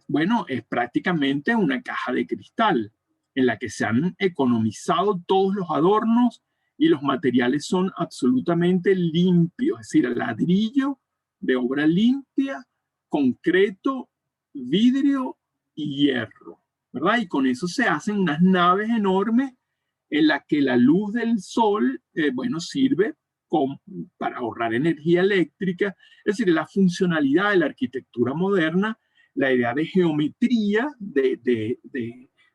bueno, es prácticamente una caja de cristal en la que se han economizado todos los adornos y los materiales son absolutamente limpios, es decir, ladrillo de obra limpia, concreto, vidrio y hierro, ¿verdad? Y con eso se hacen unas naves enormes en las que la luz del sol, bueno, sirve para ahorrar energía eléctrica, es decir, la funcionalidad de la arquitectura moderna, la idea de geometría, de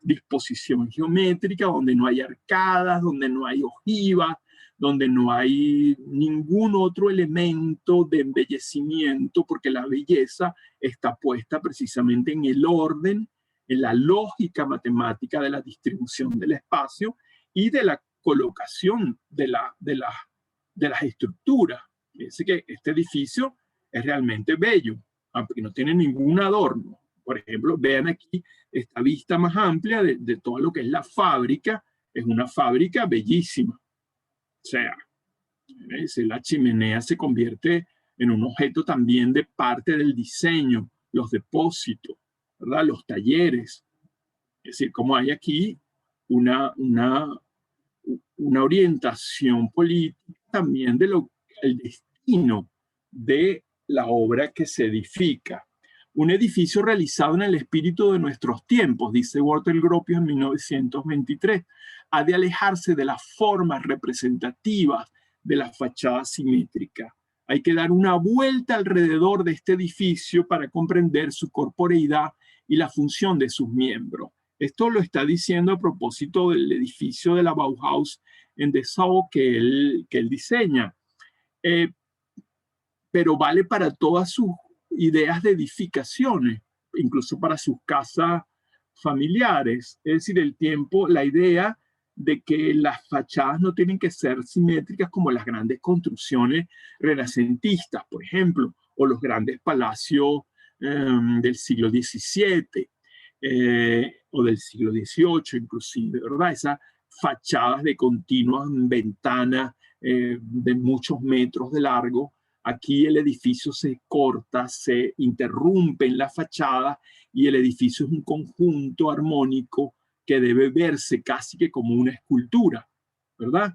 disposición geométrica, donde no hay arcadas, donde no hay ojivas, donde no hay ningún otro elemento de embellecimiento, porque la belleza está puesta precisamente en el orden, en la lógica matemática de la distribución del espacio y de la colocación de las estructuras. Fíjense que este edificio es realmente bello, aunque no tiene ningún adorno. Por ejemplo, vean aquí esta vista más amplia de todo lo que es la fábrica. Es una fábrica bellísima. O sea, la chimenea se convierte en un objeto también de parte del diseño, los depósitos, ¿verdad? Los talleres. Es decir, como hay aquí una orientación política también de el destino de la obra que se edifica. Un edificio realizado en el espíritu de nuestros tiempos, dice Walter Gropius en 1923, ha de alejarse de las formas representativas de la fachada simétrica. Hay que dar una vuelta alrededor de este edificio para comprender su corporeidad y la función de sus miembros. Esto lo está diciendo a propósito del edificio de la Bauhaus en Dessau que él diseña. Pero vale para todas sus ideas de edificaciones, incluso para sus casas familiares. Es decir, la idea de que las fachadas no tienen que ser simétricas como las grandes construcciones renacentistas, por ejemplo, o los grandes palacios del siglo XVII. O del siglo XVIII inclusive, ¿verdad? Esas fachadas de continuas ventanas de muchos metros de largo. Aquí el edificio se corta, se interrumpe en la fachada y el edificio es un conjunto armónico que debe verse casi que como una escultura, ¿verdad?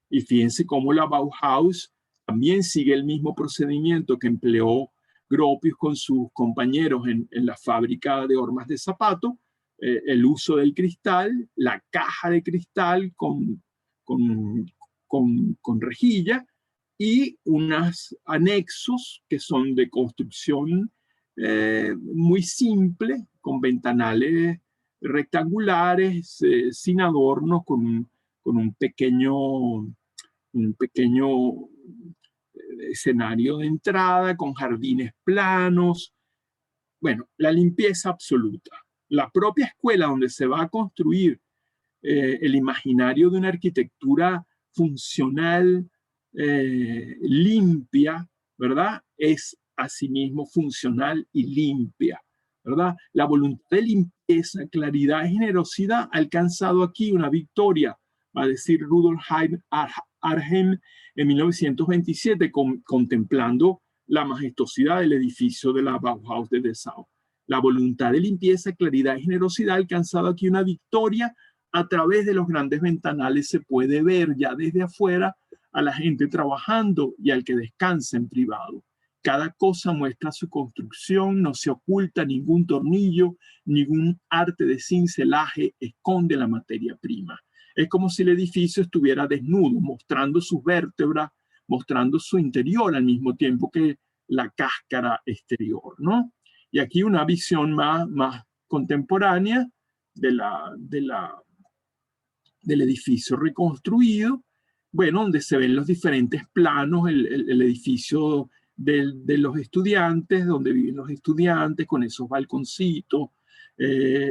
Y fíjense cómo la Bauhaus también sigue el mismo procedimiento que empleó Gropius con sus compañeros en la fábrica de hormas de zapato, el uso del cristal, la caja de cristal con rejilla y unos anexos que son de construcción muy simple, con ventanales rectangulares, sin adornos, con un pequeño escenario de entrada, con jardines planos. Bueno, la limpieza absoluta. La propia escuela donde se va a construir el imaginario de una arquitectura funcional, limpia, ¿verdad? Es asimismo funcional y limpia, ¿verdad? La voluntad de limpieza, claridad y generosidad ha alcanzado aquí una victoria, va a decir Rudolf Arnhem en 1927, contemplando la majestuosidad del edificio de la Bauhaus de Dessau. La voluntad de limpieza, claridad y generosidad ha alcanzado aquí una victoria. A través de los grandes ventanales se puede ver ya desde afuera a la gente trabajando y al que descansa en privado. Cada cosa muestra su construcción, no se oculta ningún tornillo, ningún arte de cincelaje esconde la materia prima. Es como si el edificio estuviera desnudo, mostrando sus vértebras, mostrando su interior al mismo tiempo que la cáscara exterior, ¿no? Y aquí una visión más contemporánea de del edificio reconstruido, bueno, donde se ven los diferentes planos, el edificio de los estudiantes, donde viven los estudiantes, con esos balconcitos,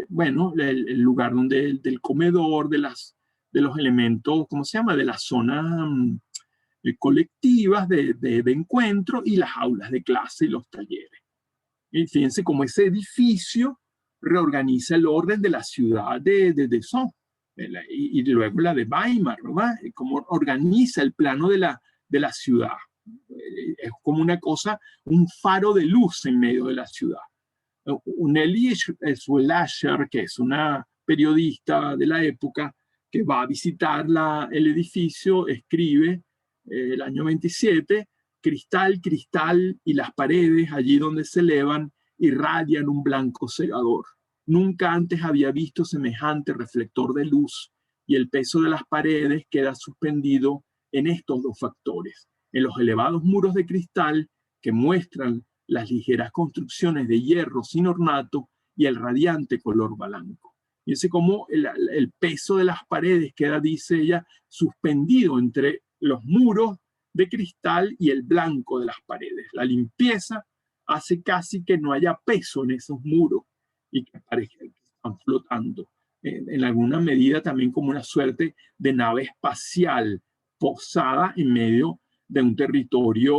bueno, el lugar donde, del comedor, de los elementos, ¿cómo se llama? De las zonas colectivas de encuentro y las aulas de clase y los talleres. Y fíjense cómo ese edificio reorganiza el orden de la ciudad de Son, y luego la de Weimar, ¿verdad? Cómo organiza el plano de la ciudad. Es como una cosa, un faro de luz en medio de la ciudad. Nelly Schuelacher, que es una periodista de la época, que va a visitar el edificio, escribe el año 27, cristal, cristal, y las paredes, allí donde se elevan, irradian un blanco cegador. Nunca antes había visto semejante reflector de luz, y el peso de las paredes queda suspendido en estos dos factores, en los elevados muros de cristal que muestran las ligeras construcciones de hierro sin ornato y el radiante color blanco. Fíjense cómo el peso de las paredes queda, dice ella, suspendido entre los muros de cristal y el blanco de las paredes. La limpieza hace casi que no haya peso en esos muros y que parezcan que están flotando. En alguna medida también como una suerte de nave espacial posada en medio de un territorio,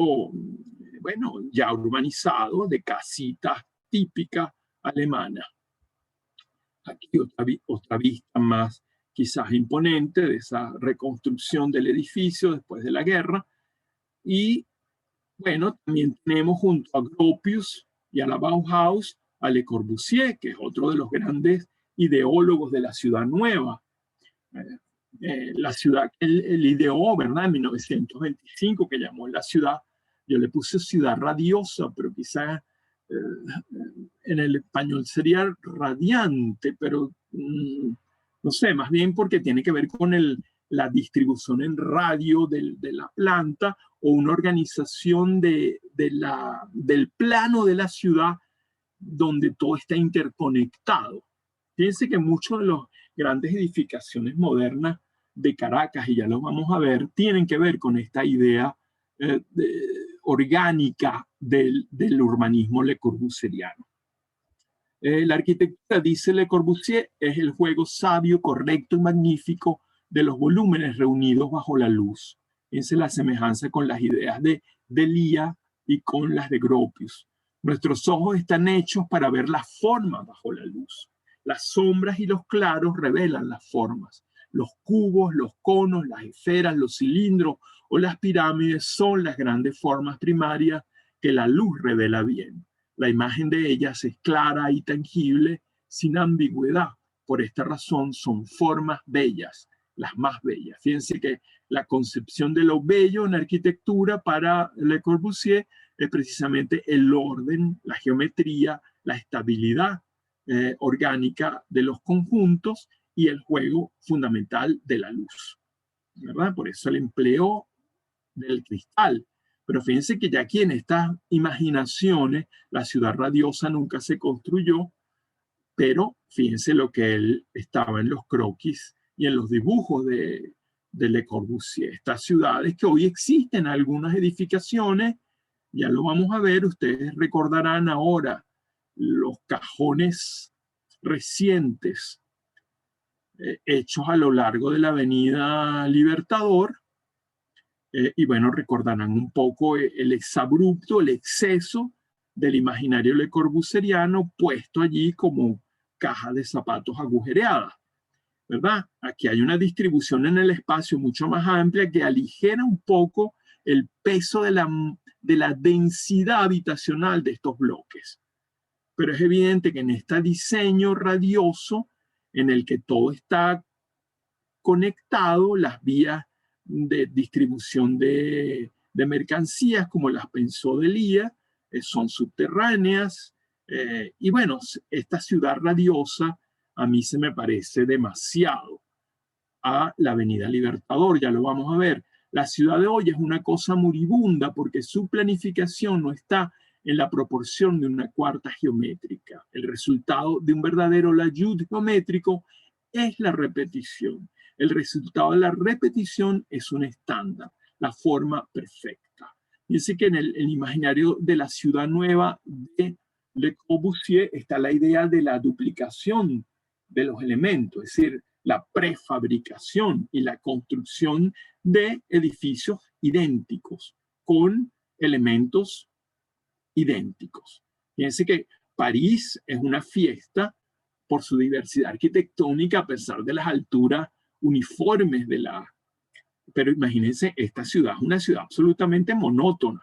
bueno, ya urbanizado, de casitas típicas alemanas. Aquí otra vista más quizás imponente de esa reconstrucción del edificio después de la guerra. Y bueno, también tenemos junto a Gropius y a la Bauhaus a Le Corbusier, que es otro de los grandes ideólogos de la ciudad nueva. La ciudad, él ideó, ¿verdad? En 1925, que llamó la ciudad, yo le puse ciudad radiosa, pero quizás en el español sería radiante, pero no sé, más bien porque tiene que ver con la distribución en radio de la planta o una organización del plano de la ciudad donde todo está interconectado. Fíjense que muchas de las grandes edificaciones modernas de Caracas, y ya lo vamos a ver, tienen que ver con esta idea orgánica del urbanismo Le Corbusieriano. La arquitectura, dice Le Corbusier, es el juego sabio, correcto y magnífico de los volúmenes reunidos bajo la luz. Esa es la semejanza con las ideas de Delia y con las de Gropius. Nuestros ojos están hechos para ver las formas bajo la luz. Las sombras y los claros revelan las formas. Los cubos, los conos, las esferas, los cilindros o las pirámides son las grandes formas primarias que la luz revela bien. La imagen de ellas es clara y tangible, sin ambigüedad. Por esta razón son formas bellas, las más bellas. Fíjense que la concepción de lo bello en arquitectura para Le Corbusier es precisamente el orden, la geometría, la estabilidad orgánica de los conjuntos y el juego fundamental de la luz, ¿verdad? Por eso el empleo del cristal. Pero fíjense que ya aquí en estas imaginaciones la ciudad radiosa nunca se construyó, pero fíjense lo que él estaba en los croquis y en los dibujos de Le Corbusier. Estas ciudades que hoy existen, algunas edificaciones, ya lo vamos a ver, ustedes recordarán ahora los cajones recientes hechos a lo largo de la Avenida Libertador, y bueno, recordarán un poco el exabrupto, el exceso del imaginario Le Corbusieriano puesto allí como caja de zapatos agujereada, ¿verdad? Aquí hay una distribución en el espacio mucho más amplia que aligera un poco el peso de la densidad habitacional de estos bloques. Pero es evidente que en este diseño radioso, en el que todo está conectado, las vías de distribución de mercancías, como las pensó Delia, son subterráneas. Y bueno, esta ciudad radiosa a mí se me parece demasiado a la Avenida Libertador, ya lo vamos a ver. La ciudad de hoy es una cosa moribunda porque su planificación no está en la proporción de una cuarta geométrica. El resultado de un verdadero layout geométrico es la repetición. El resultado de la repetición es un estándar, la forma perfecta. Dice que en el imaginario de la ciudad nueva de Le Corbusier está la idea de la duplicación de los elementos, es decir, la prefabricación y la construcción de edificios idénticos con elementos idénticos. Fíjense que París es una fiesta por su diversidad arquitectónica a pesar de las alturas uniformes de la... Pero imagínense, esta ciudad es una ciudad absolutamente monótona.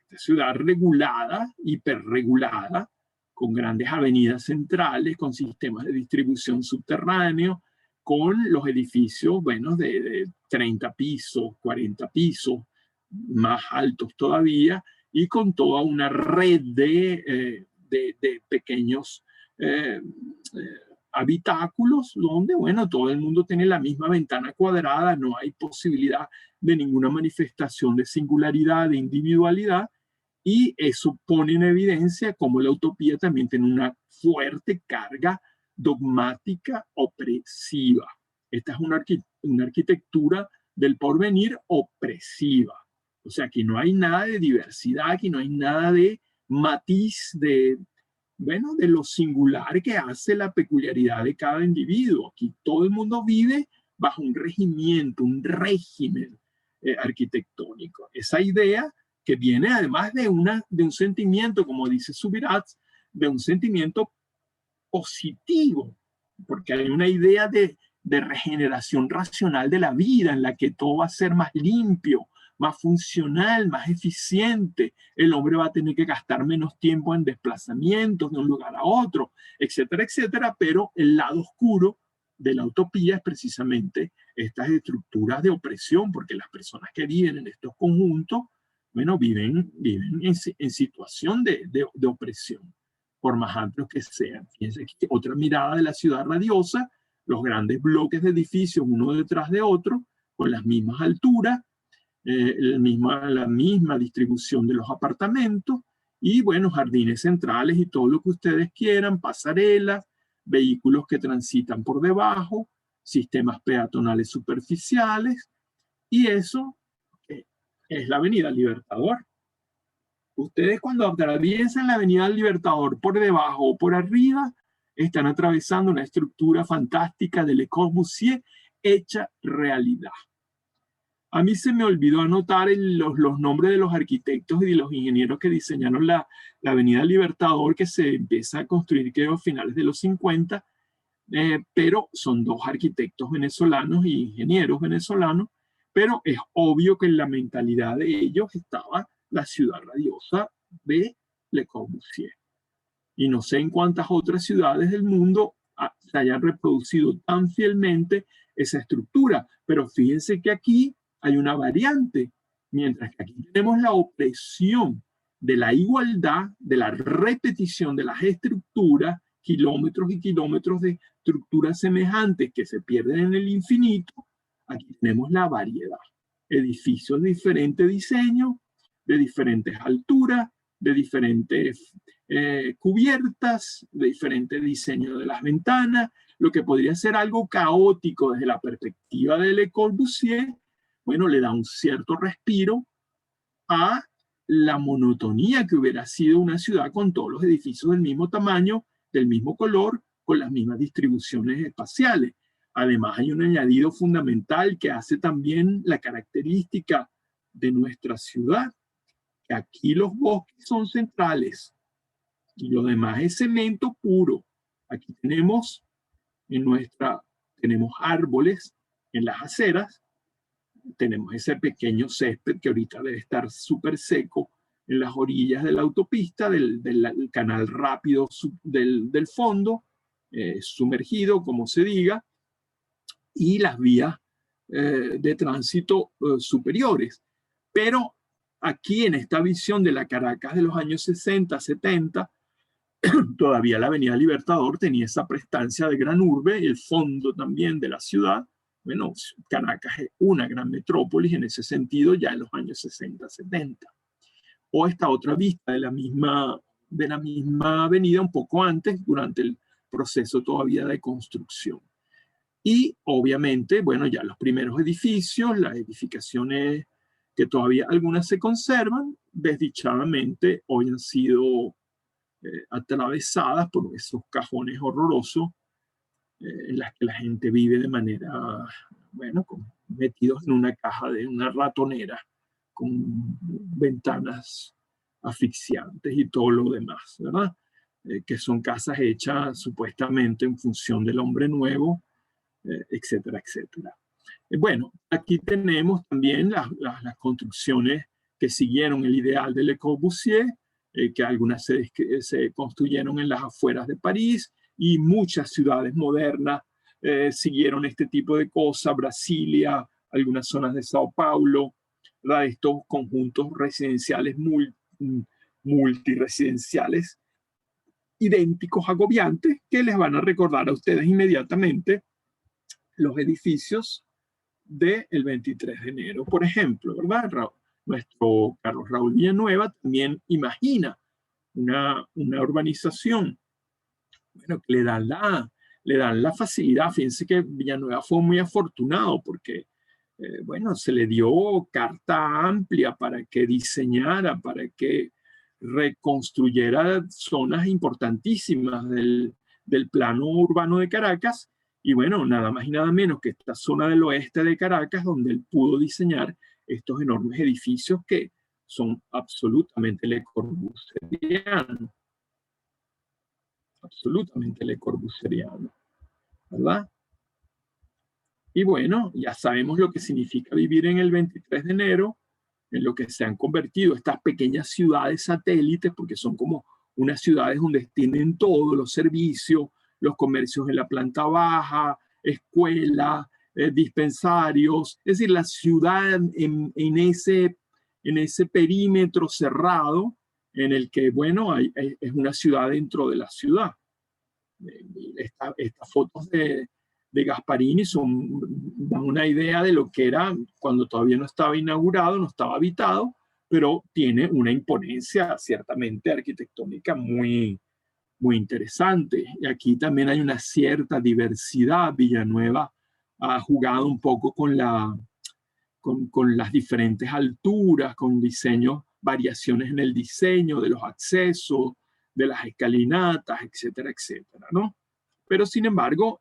Esta ciudad regulada, hiperregulada, con grandes avenidas centrales, con sistemas de distribución subterráneo, con los edificios, bueno, de 30 pisos, 40 pisos, más altos todavía, y con toda una red de pequeños habitáculos donde, bueno, todo el mundo tiene la misma ventana cuadrada, no hay posibilidad de ninguna manifestación de singularidad, de individualidad, y eso pone en evidencia cómo la utopía también tiene una fuerte carga dogmática opresiva. Esta es una arquitectura del porvenir opresiva. O sea, aquí no hay nada de diversidad, aquí no hay nada de matiz de, bueno, de lo singular que hace la peculiaridad de cada individuo. Aquí todo el mundo vive bajo un regimiento, un régimen arquitectónico. Esa idea que viene además de un sentimiento, como dice Subirats, de un sentimiento positivo, porque hay una idea de regeneración racional de la vida en la que todo va a ser más limpio, más funcional, más eficiente. El hombre va a tener que gastar menos tiempo en desplazamientos de un lugar a otro, etcétera, etcétera. Pero el lado oscuro de la utopía es precisamente estas estructuras de opresión, porque las personas que viven en estos conjuntos, bueno, viven en situación de opresión, por más amplios que sean. Fíjense que otra mirada de la ciudad radiosa, los grandes bloques de edificios uno detrás de otro, con las mismas alturas, la misma distribución de los apartamentos, y bueno, jardines centrales y todo lo que ustedes quieran, pasarelas, vehículos que transitan por debajo, sistemas peatonales superficiales, y eso es la Avenida Libertador. Ustedes cuando atraviesan la Avenida Libertador por debajo o por arriba, están atravesando una estructura fantástica de Le Corbusier hecha realidad. A mí se me olvidó anotar los nombres de los arquitectos y de los ingenieros que diseñaron la Avenida Libertador, que se empieza a construir, creo, a finales de los 50, pero son dos arquitectos venezolanos y ingenieros venezolanos, pero es obvio que en la mentalidad de ellos estaba la ciudad radiosa de Le Corbusier. Y no sé en cuántas otras ciudades del mundo se hayan reproducido tan fielmente esa estructura, pero fíjense que aquí hay una variante, mientras que aquí tenemos la opresión de la igualdad, de la repetición de las estructuras, kilómetros y kilómetros de estructuras semejantes que se pierden en el infinito. Aquí tenemos la variedad, edificios de diferente diseño, de diferentes alturas, de diferentes cubiertas, de diferente diseño de las ventanas, lo que podría ser algo caótico desde la perspectiva de Le Corbusier, bueno, le da un cierto respiro a la monotonía que hubiera sido una ciudad con todos los edificios del mismo tamaño, del mismo color, con las mismas distribuciones espaciales. Además, hay un añadido fundamental que hace también la característica de nuestra ciudad, que aquí los bosques son centrales y lo demás es cemento puro. Aquí tenemos tenemos árboles en las aceras, tenemos ese pequeño césped que ahorita debe estar súper seco en las orillas de la autopista, del canal rápido del fondo, sumergido, como se diga, y las vías de tránsito superiores. Pero aquí en esta visión de la Caracas de los años 60, 70, todavía la Avenida Libertador tenía esa prestancia de gran urbe y el fondo también de la ciudad. Bueno, Caracas es una gran metrópolis en ese sentido ya en los años 60, 70. O esta otra vista de la misma avenida un poco antes, durante el proceso todavía de construcción. Y obviamente, bueno, ya los primeros edificios, las edificaciones que todavía algunas se conservan, desdichadamente hoy han sido atravesadas por esos cajones horrorosos en las que la gente vive de manera, bueno, metidos en una caja de una ratonera con ventanas asfixiantes y todo lo demás, ¿verdad? Que son casas hechas supuestamente en función del hombre nuevo, etcétera, etcétera. Bueno, aquí tenemos también las construcciones que siguieron el ideal de Le Corbusier, que algunas se construyeron en las afueras de París y muchas ciudades modernas siguieron este tipo de cosas, Brasilia, algunas zonas de Sao Paulo, ¿verdad? Estos conjuntos residenciales multiresidenciales idénticos, agobiantes, que les van a recordar a ustedes inmediatamente los edificios del 23 de enero, por ejemplo, ¿verdad? Nuestro Carlos Raúl Villanueva también imagina una urbanización, bueno, que le dan la facilidad. Fíjense que Villanueva fue muy afortunado porque, bueno, se le dio carta amplia para que diseñara, para que reconstruyera zonas importantísimas del plano urbano de Caracas. Y bueno, nada más y nada menos que esta zona del oeste de Caracas, donde él pudo diseñar estos enormes edificios que son absolutamente Le Corbusierianos. Absolutamente Le Corbusierianos, ¿verdad? Y bueno, ya sabemos lo que significa vivir en el 23 de enero, en lo que se han convertido estas pequeñas ciudades satélites, porque son como unas ciudades donde tienen todos los servicios, los comercios en la planta baja, escuelas, dispensarios, es decir, la ciudad en ese perímetro cerrado en el que, bueno, es una ciudad dentro de la ciudad. Estas fotos de Gasparini dan una idea de lo que era cuando todavía no estaba inaugurado, no estaba habitado, pero tiene una imponencia ciertamente arquitectónica muy, muy interesante. Y aquí también hay una cierta diversidad. Villanueva ha jugado un poco con las diferentes alturas, con diseños, variaciones en el diseño de los accesos, de las escalinatas, etcétera, etcétera, ¿no? Pero sin embargo,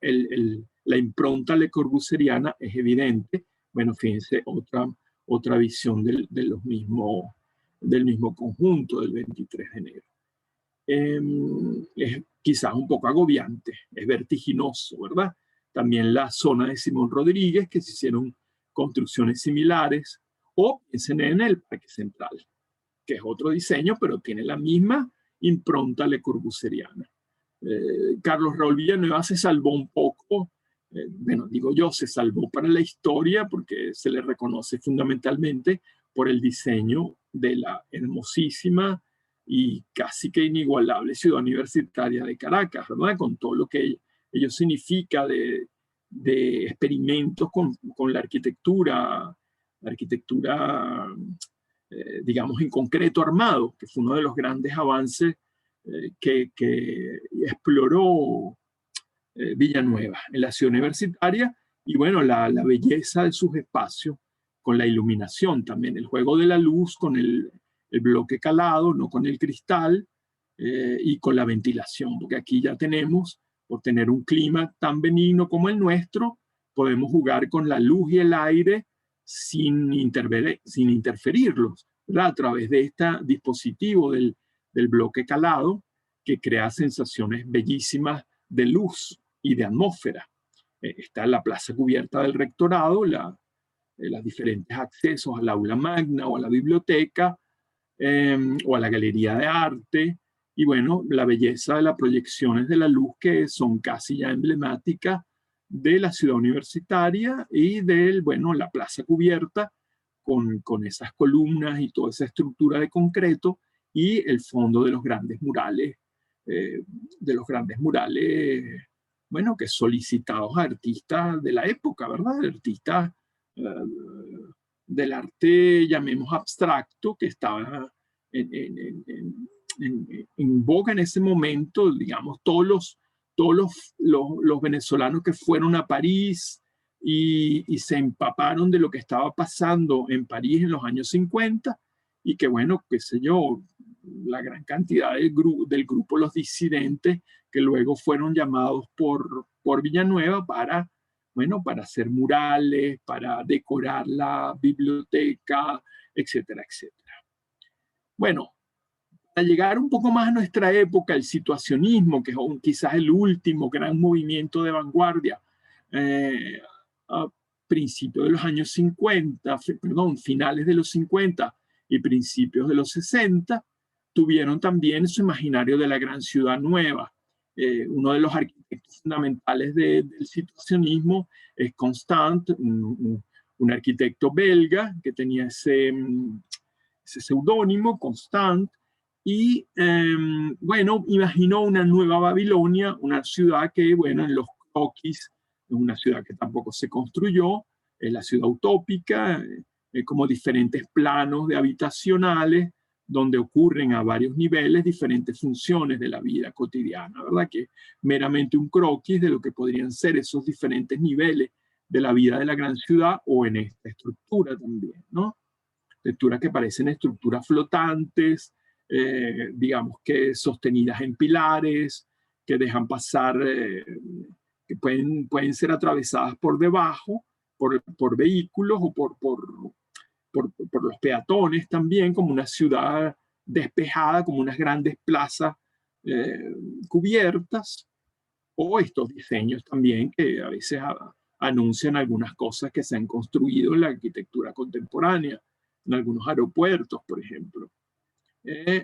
la impronta Le Corbusieriana es evidente. Bueno, fíjense, otra visión del mismo conjunto del 23 de enero. Es quizás un poco agobiante, es vertiginoso, ¿verdad? También la zona de Simón Rodríguez, que se hicieron construcciones similares, o piensen en el Parque Central, que es otro diseño, pero tiene la misma impronta Le Corbusieriana. Carlos Raúl Villanueva se salvó un poco, bueno, digo yo, se salvó para la historia porque se le reconoce fundamentalmente por el diseño de la hermosísima y casi que inigualable ciudad universitaria de Caracas, ¿verdad? Con todo lo que ello significa de experimentos con la arquitectura, digamos, en concreto armado, que fue uno de los grandes avances que exploró Villanueva en la ciudad universitaria. Y bueno, la belleza de sus espacios con la iluminación también, el juego de la luz con el bloque calado, no con el cristal, y con la ventilación, porque aquí ya tenemos, por tener un clima tan benigno como el nuestro, podemos jugar con la luz y el aire sin interferirlos, ¿verdad? A través de este dispositivo del bloque calado, que crea sensaciones bellísimas de luz y de atmósfera. Está la plaza cubierta del rectorado, los diferentes accesos al aula magna o a la biblioteca, o a la galería de arte, y bueno, la belleza de las proyecciones de la luz que son casi ya emblemáticas de la ciudad universitaria y bueno, la plaza cubierta con esas columnas y toda esa estructura de concreto y el fondo de los grandes murales, bueno, que solicitados a artistas de la época, ¿verdad? Artistas del arte, llamemos abstracto, que estaba en boga en ese momento, digamos, todos todos los venezolanos que fueron a París y se empaparon de lo que estaba pasando en París en los años 50, y que bueno, qué sé yo, la gran cantidad del grupo Los Disidentes, que luego fueron llamados por Villanueva para, bueno, para hacer murales, para decorar la biblioteca, etcétera, etcétera. Bueno, para llegar un poco más a nuestra época, el situacionismo, que es quizás el último gran movimiento de vanguardia, a principios de los años 50, perdón, finales de los 50 y principios de los 60, tuvieron también su imaginario de la gran ciudad nueva. Uno de los arquitectos fundamentales del situacionismo es Constant, un arquitecto belga que tenía ese seudónimo, Constant, y bueno, imaginó una nueva Babilonia, una ciudad que, bueno, en los croquis, es una ciudad que tampoco se construyó, es la ciudad utópica, como diferentes planos de habitacionales, donde ocurren a varios niveles diferentes funciones de la vida cotidiana, ¿verdad? Que meramente un croquis de lo que podrían ser esos diferentes niveles de la vida de la gran ciudad, o en esta estructura también, ¿no? Estructuras que parecen estructuras flotantes, digamos que sostenidas en pilares, que dejan pasar, que pueden ser atravesadas por debajo, por vehículos o por los peatones también, como una ciudad despejada, como unas grandes plazas cubiertas, o estos diseños también que a veces anuncian algunas cosas que se han construido en la arquitectura contemporánea, en algunos aeropuertos, por ejemplo,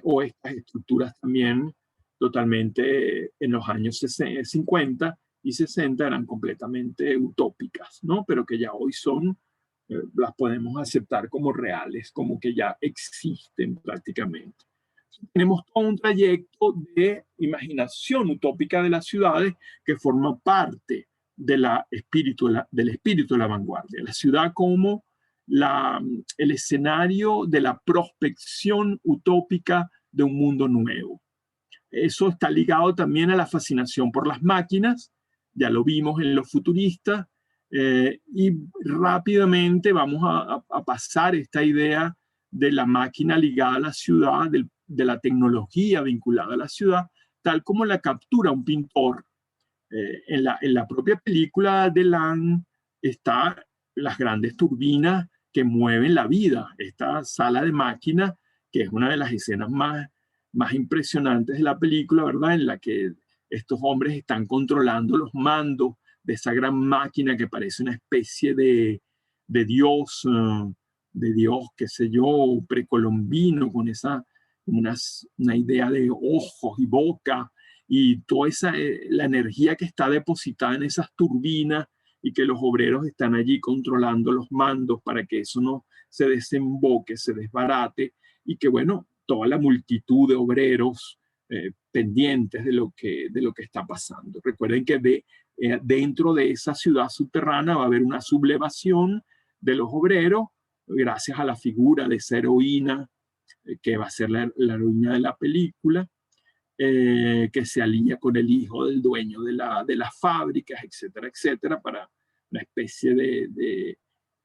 o estas estructuras también totalmente en los años 50 y 60 eran completamente utópicas, ¿no? Pero que ya hoy son, las podemos aceptar como reales, como que ya existen prácticamente. Tenemos todo un trayecto de imaginación utópica de las ciudades que forma parte del espíritu de la vanguardia. La ciudad como el escenario de la prospección utópica de un mundo nuevo. Eso está ligado también a la fascinación por las máquinas, ya lo vimos en los futuristas, y rápidamente vamos a pasar esta idea de la máquina ligada a la ciudad, de la tecnología vinculada a la ciudad, tal como la captura un pintor. En la propia película de Land están las grandes turbinas que mueven la vida. Esta sala de máquinas, que es una de las escenas más impresionantes de la película, ¿verdad? En la que estos hombres están controlando los mandos de esa gran máquina que parece una especie de dios, qué sé yo, precolombino, con una idea de ojos y boca, y toda la energía que está depositada en esas turbinas, y que los obreros están allí controlando los mandos para que eso no se desemboque, se desbarate, y que, bueno, toda la multitud de obreros pendientes de lo que está pasando. Recuerden que dentro de esa ciudad subterránea va a haber una sublevación de los obreros, gracias a la figura de esa heroína, que va a ser la heroína de la película, que se alía con el hijo del dueño de las fábricas, etcétera, etcétera, para una especie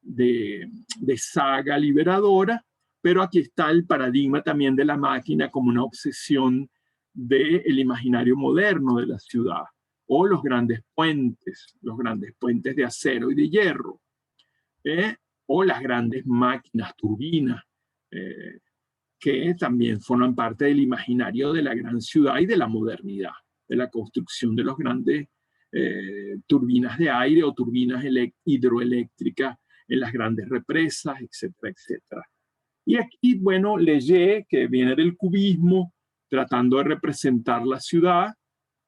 de saga liberadora. Pero aquí está el paradigma también de la máquina como una obsesión del imaginario moderno de la ciudad, o los grandes puentes de acero y de hierro, o las grandes máquinas turbinas, que también forman parte del imaginario de la gran ciudad y de la modernidad, de la construcción de los grandes turbinas de aire o turbinas hidroeléctricas en las grandes represas, etcétera, etcétera. Y aquí, bueno, Leger, que viene del cubismo, tratando de representar la ciudad,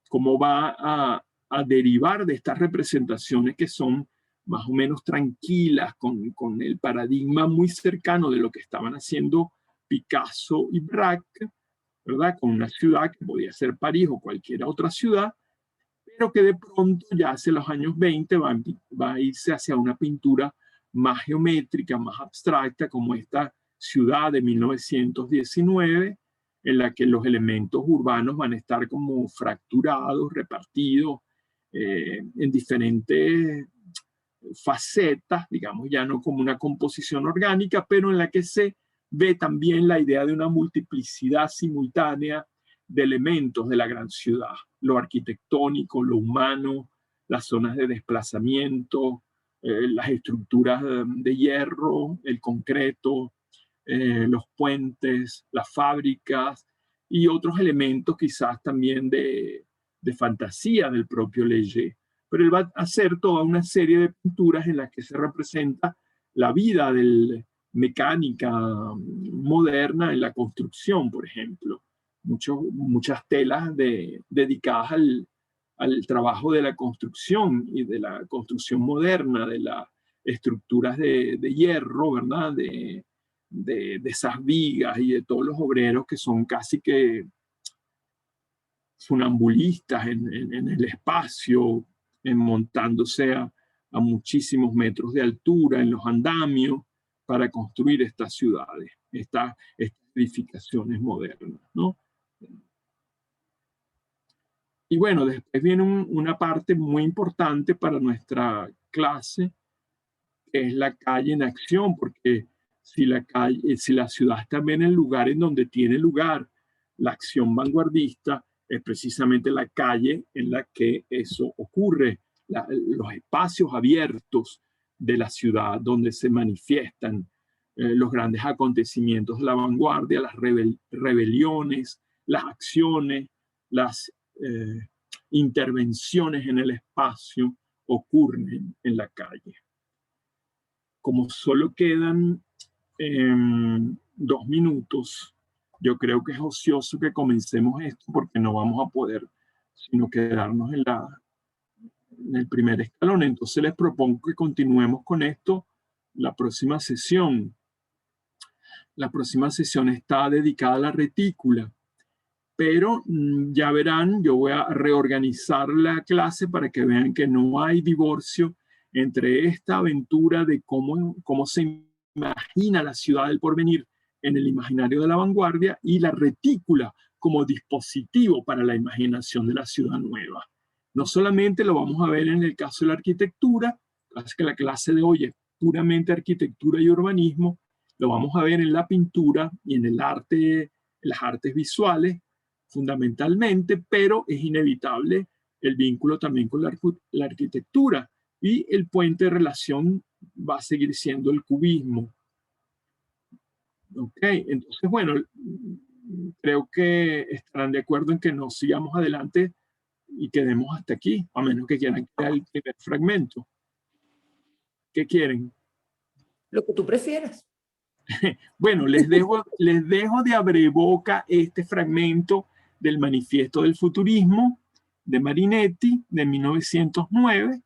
cómo va a derivar de estas representaciones que son más o menos tranquilas, con el paradigma muy cercano de lo que estaban haciendo Picasso y Braque, ¿verdad? Con una ciudad que podía ser París o cualquier otra ciudad, pero que de pronto ya hacia los años 20 va a irse hacia una pintura más geométrica, más abstracta, como esta ciudad de 1919, en la que los elementos urbanos van a estar como fracturados, repartidos en diferentes facetas, digamos, ya no como una composición orgánica, pero en la que se ve también la idea de una multiplicidad simultánea de elementos de la gran ciudad, lo arquitectónico, lo humano, las zonas de desplazamiento, las estructuras de hierro, el concreto, los puentes, las fábricas y otros elementos quizás también de fantasía del propio Leger. Pero él va a hacer toda una serie de pinturas en las que se representa la vida de mecánica moderna en la construcción, por ejemplo. Muchas telas dedicadas al trabajo de la construcción y de la construcción moderna, de las estructuras de hierro, ¿verdad? De esas vigas y de todos los obreros que son casi que funambulistas en el espacio, montándose a muchísimos metros de altura en los andamios para construir estas ciudades, estas edificaciones modernas, ¿no? Y bueno, después viene una parte muy importante para nuestra clase, que es la calle en acción, porque si la ciudad está también en el lugar en donde tiene lugar la acción vanguardista, es precisamente la calle en la que eso ocurre, los espacios abiertos de la ciudad donde se manifiestan los grandes acontecimientos de la vanguardia, las rebeliones, las acciones, las intervenciones en el espacio ocurren en la calle. Como solo quedan 2 minutos, yo creo que es ocioso que comencemos esto porque no vamos a poder sino quedarnos en el primer escalón. Entonces les propongo que continuemos con esto la próxima sesión. La próxima sesión está dedicada a la retícula, pero ya verán, yo voy a reorganizar la clase para que vean que no hay divorcio entre esta aventura de cómo se imagina la ciudad del porvenir en el imaginario de la vanguardia y la retícula como dispositivo para la imaginación de la ciudad nueva. No solamente lo vamos a ver en el caso de la arquitectura, así que la clase de hoy es puramente arquitectura y urbanismo, lo vamos a ver en la pintura y en el arte, en las artes visuales, fundamentalmente, pero es inevitable el vínculo también con la arquitectura y el puente de relación va a seguir siendo el cubismo. Ok, entonces, bueno, creo que estarán de acuerdo en que nos sigamos adelante y quedemos hasta aquí, a menos que quieran crear el primer fragmento. ¿Qué quieren? Lo que tú prefieras. Bueno, les dejo de abreboca este fragmento del Manifiesto del Futurismo de Marinetti de 1909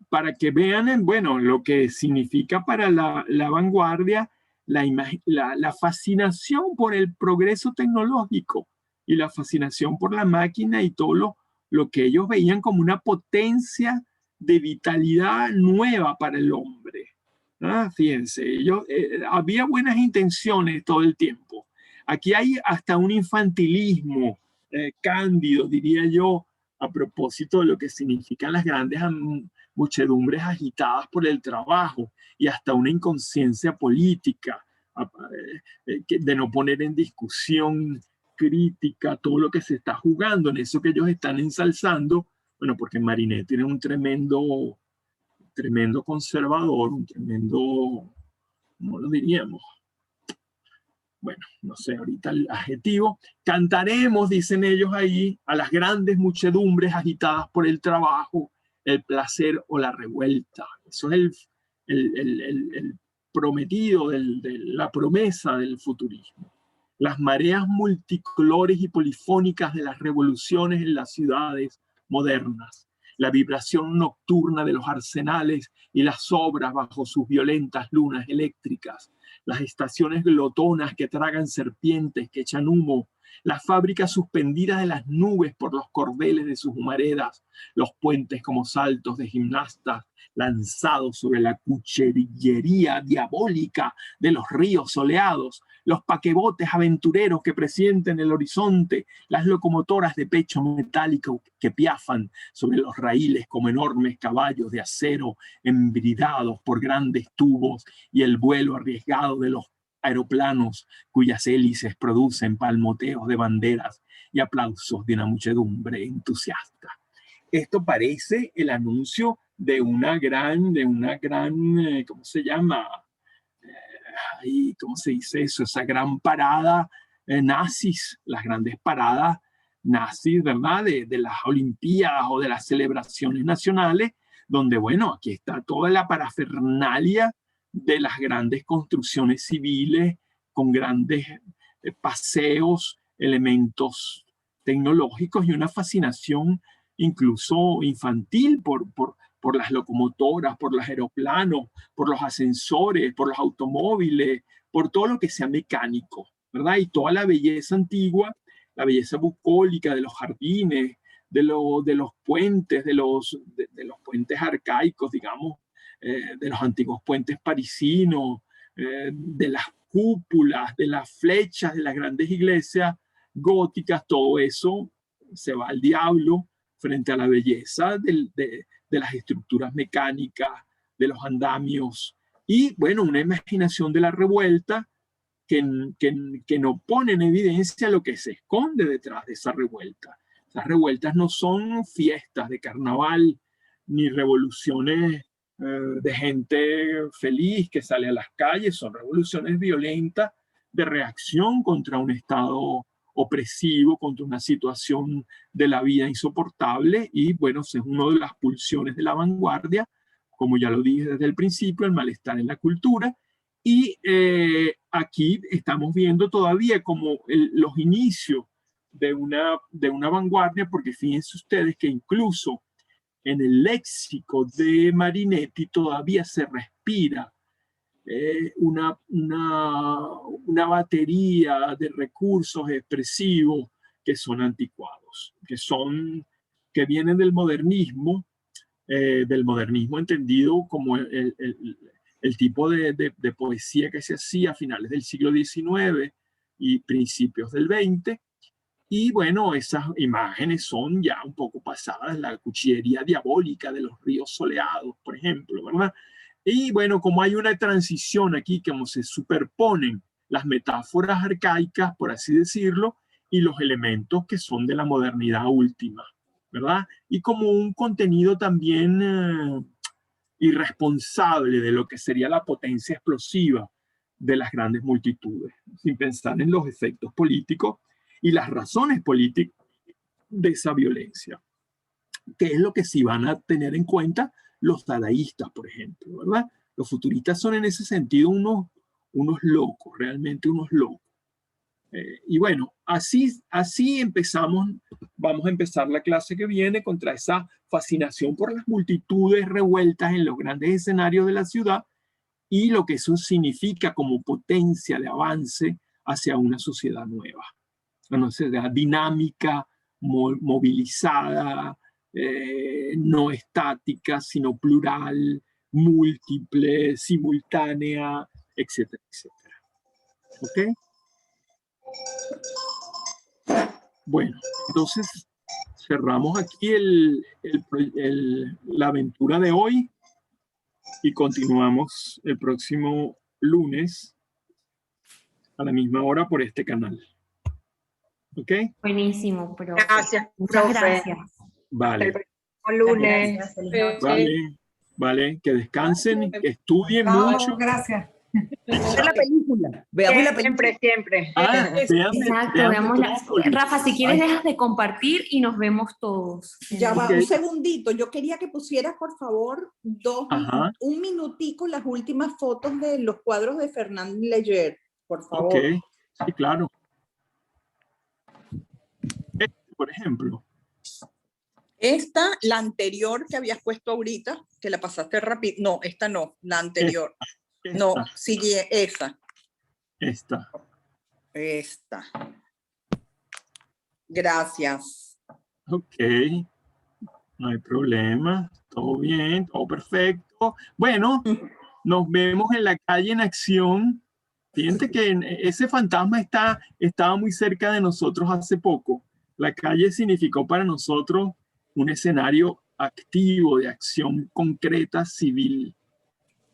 para que vean, bueno, lo que significa para la vanguardia la fascinación por el progreso tecnológico y la fascinación por la máquina y todo lo que ellos veían como una potencia de vitalidad nueva para el hombre. Fíjense, había buenas intenciones todo el tiempo. Aquí hay hasta un infantilismo cándido, diría yo, a propósito de lo que significan las grandes muchedumbres agitadas por el trabajo y hasta una inconsciencia política de no poner en discusión crítica todo lo que se está jugando en eso que ellos están ensalzando. Bueno, porque Marinetti era un tremendo conservador, un tremendo, ¿cómo lo diríamos? Bueno, no sé ahorita el adjetivo. Cantaremos, dicen ellos ahí, a las grandes muchedumbres agitadas por el trabajo, el placer o la revuelta. Eso es el prometido, la promesa del futurismo. Las mareas multicolores y polifónicas de las revoluciones en las ciudades modernas. La vibración nocturna de los arsenales y las obras bajo sus violentas lunas eléctricas, las estaciones glotonas que tragan serpientes, que echan humo, las fábricas suspendidas de las nubes por los cordeles de sus humaredas, los puentes como saltos de gimnastas lanzados sobre la cuchillería diabólica de los ríos soleados, los paquebotes aventureros que presienten el horizonte, las locomotoras de pecho metálico que piafan sobre los raíles como enormes caballos de acero embridados por grandes tubos, y el vuelo arriesgado de los aeroplanos cuyas hélices producen palmoteos de banderas y aplausos de una muchedumbre entusiasta. Esto parece el anuncio de una gran, ¿cómo se llama? ¿Cómo se dice eso? Esa gran parada nazis, las grandes paradas nazis, ¿verdad? De las Olimpiadas o de las celebraciones nacionales, donde, bueno, aquí está toda la parafernalia de las grandes construcciones civiles con grandes paseos, elementos tecnológicos y una fascinación incluso infantil por las locomotoras, por los aeroplanos, por los ascensores, por los automóviles, por todo lo que sea mecánico, ¿verdad? Y toda la belleza antigua, la belleza bucólica de los jardines, de los puentes, de los puentes arcaicos, digamos, de los antiguos puentes parisinos, de las cúpulas, de las flechas de las grandes iglesias góticas, todo eso se va al diablo frente a la belleza de las estructuras mecánicas, de los andamios, y bueno, una imaginación de la revuelta que no pone en evidencia lo que se esconde detrás de esa revuelta. Las revueltas no son fiestas de carnaval, ni revoluciones de gente feliz que sale a las calles, son revoluciones violentas de reacción contra un Estado opresivo, contra una situación de la vida insoportable, y bueno, es una de las pulsiones de la vanguardia, como ya lo dije desde el principio, el malestar en la cultura, y aquí estamos viendo todavía como los inicios de una vanguardia, porque fíjense ustedes que incluso en el léxico de Marinetti todavía se respira una batería de recursos expresivos que son anticuados, que vienen del modernismo entendido como el tipo de poesía que se hacía a finales del siglo XIX y principios del XX. Y bueno, esas imágenes son ya un poco pasadas, la cuchillería diabólica de los ríos soleados, por ejemplo, ¿verdad? Y bueno, como hay una transición aquí, como se superponen las metáforas arcaicas, por así decirlo, y los elementos que son de la modernidad última, ¿verdad? Y como un contenido también irresponsable de lo que sería la potencia explosiva de las grandes multitudes, sin pensar en los efectos políticos y las razones políticas de esa violencia, que es lo que sí van a tener en cuenta los dadaístas, por ejemplo, ¿verdad? Los futuristas son en ese sentido unos locos, realmente unos locos. Y bueno, así empezamos, vamos a empezar la clase que viene contra esa fascinación por las multitudes revueltas en los grandes escenarios de la ciudad y lo que eso significa como potencia de avance hacia una sociedad nueva, una sociedad dinámica, movilizada, no estática, sino plural, múltiple, simultánea, etcétera, etcétera. ¿Ok? Bueno, entonces cerramos aquí la aventura de hoy y continuamos el próximo lunes a la misma hora por este canal. ¿Ok? Buenísimo, profe. Gracias, Muchas profe. gracias. Hasta Vale. el próximo lunes. Gracias, feliz noche. Vale, vale, que descansen, que estudien mucho. Gracias. Veamos la película. Veamos la película. Siempre. Exacto, veamos Rafa, si quieres dejas de compartir y nos vemos todos. Ya va, Ok. un segundito. Yo quería que pusieras, por favor, Ajá. un minutico las últimas fotos de los cuadros de Fernand Léger, por favor. Ok, sí, claro. Por ejemplo. Esta, la anterior que habías puesto ahorita, que la pasaste rápido. No, esta no, la anterior. No, sigue esa. Esta. Esta. Gracias. Ok, no hay problema, todo bien, todo perfecto. Bueno, nos vemos en la calle en acción. Fíjense que ese fantasma estaba muy cerca de nosotros hace poco. La calle significó para nosotros un escenario activo de acción concreta civil,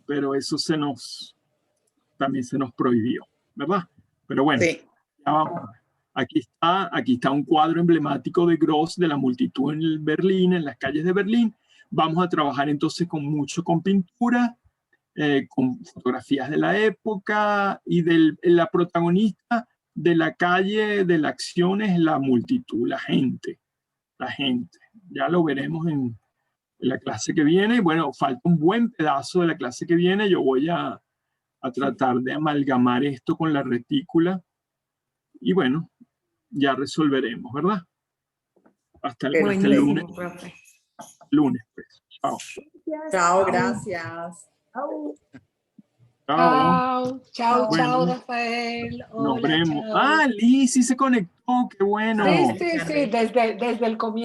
pero eso también se nos prohibió, ¿verdad? Pero bueno, Sí. ya vamos. Aquí está un cuadro emblemático de Gross de la multitud en Berlín, en las calles de Berlín. Vamos a trabajar entonces con pintura, con fotografías de la época y la protagonista de la calle, de la acción es la multitud, la gente. Ya lo veremos en la clase que viene. Bueno, falta un buen pedazo de la clase que viene. Yo voy a tratar de amalgamar esto con la retícula y bueno, ya resolveremos, ¿verdad? Hasta el lunes. Buenísimo, profe. Lunes, pues. Chao. Chao, gracias. Chao. Chao. Chao, Bueno, Rafael. nos Hola, vemos. chao. Ah, Liz sí se conectó, qué bueno. Sí, desde el comienzo.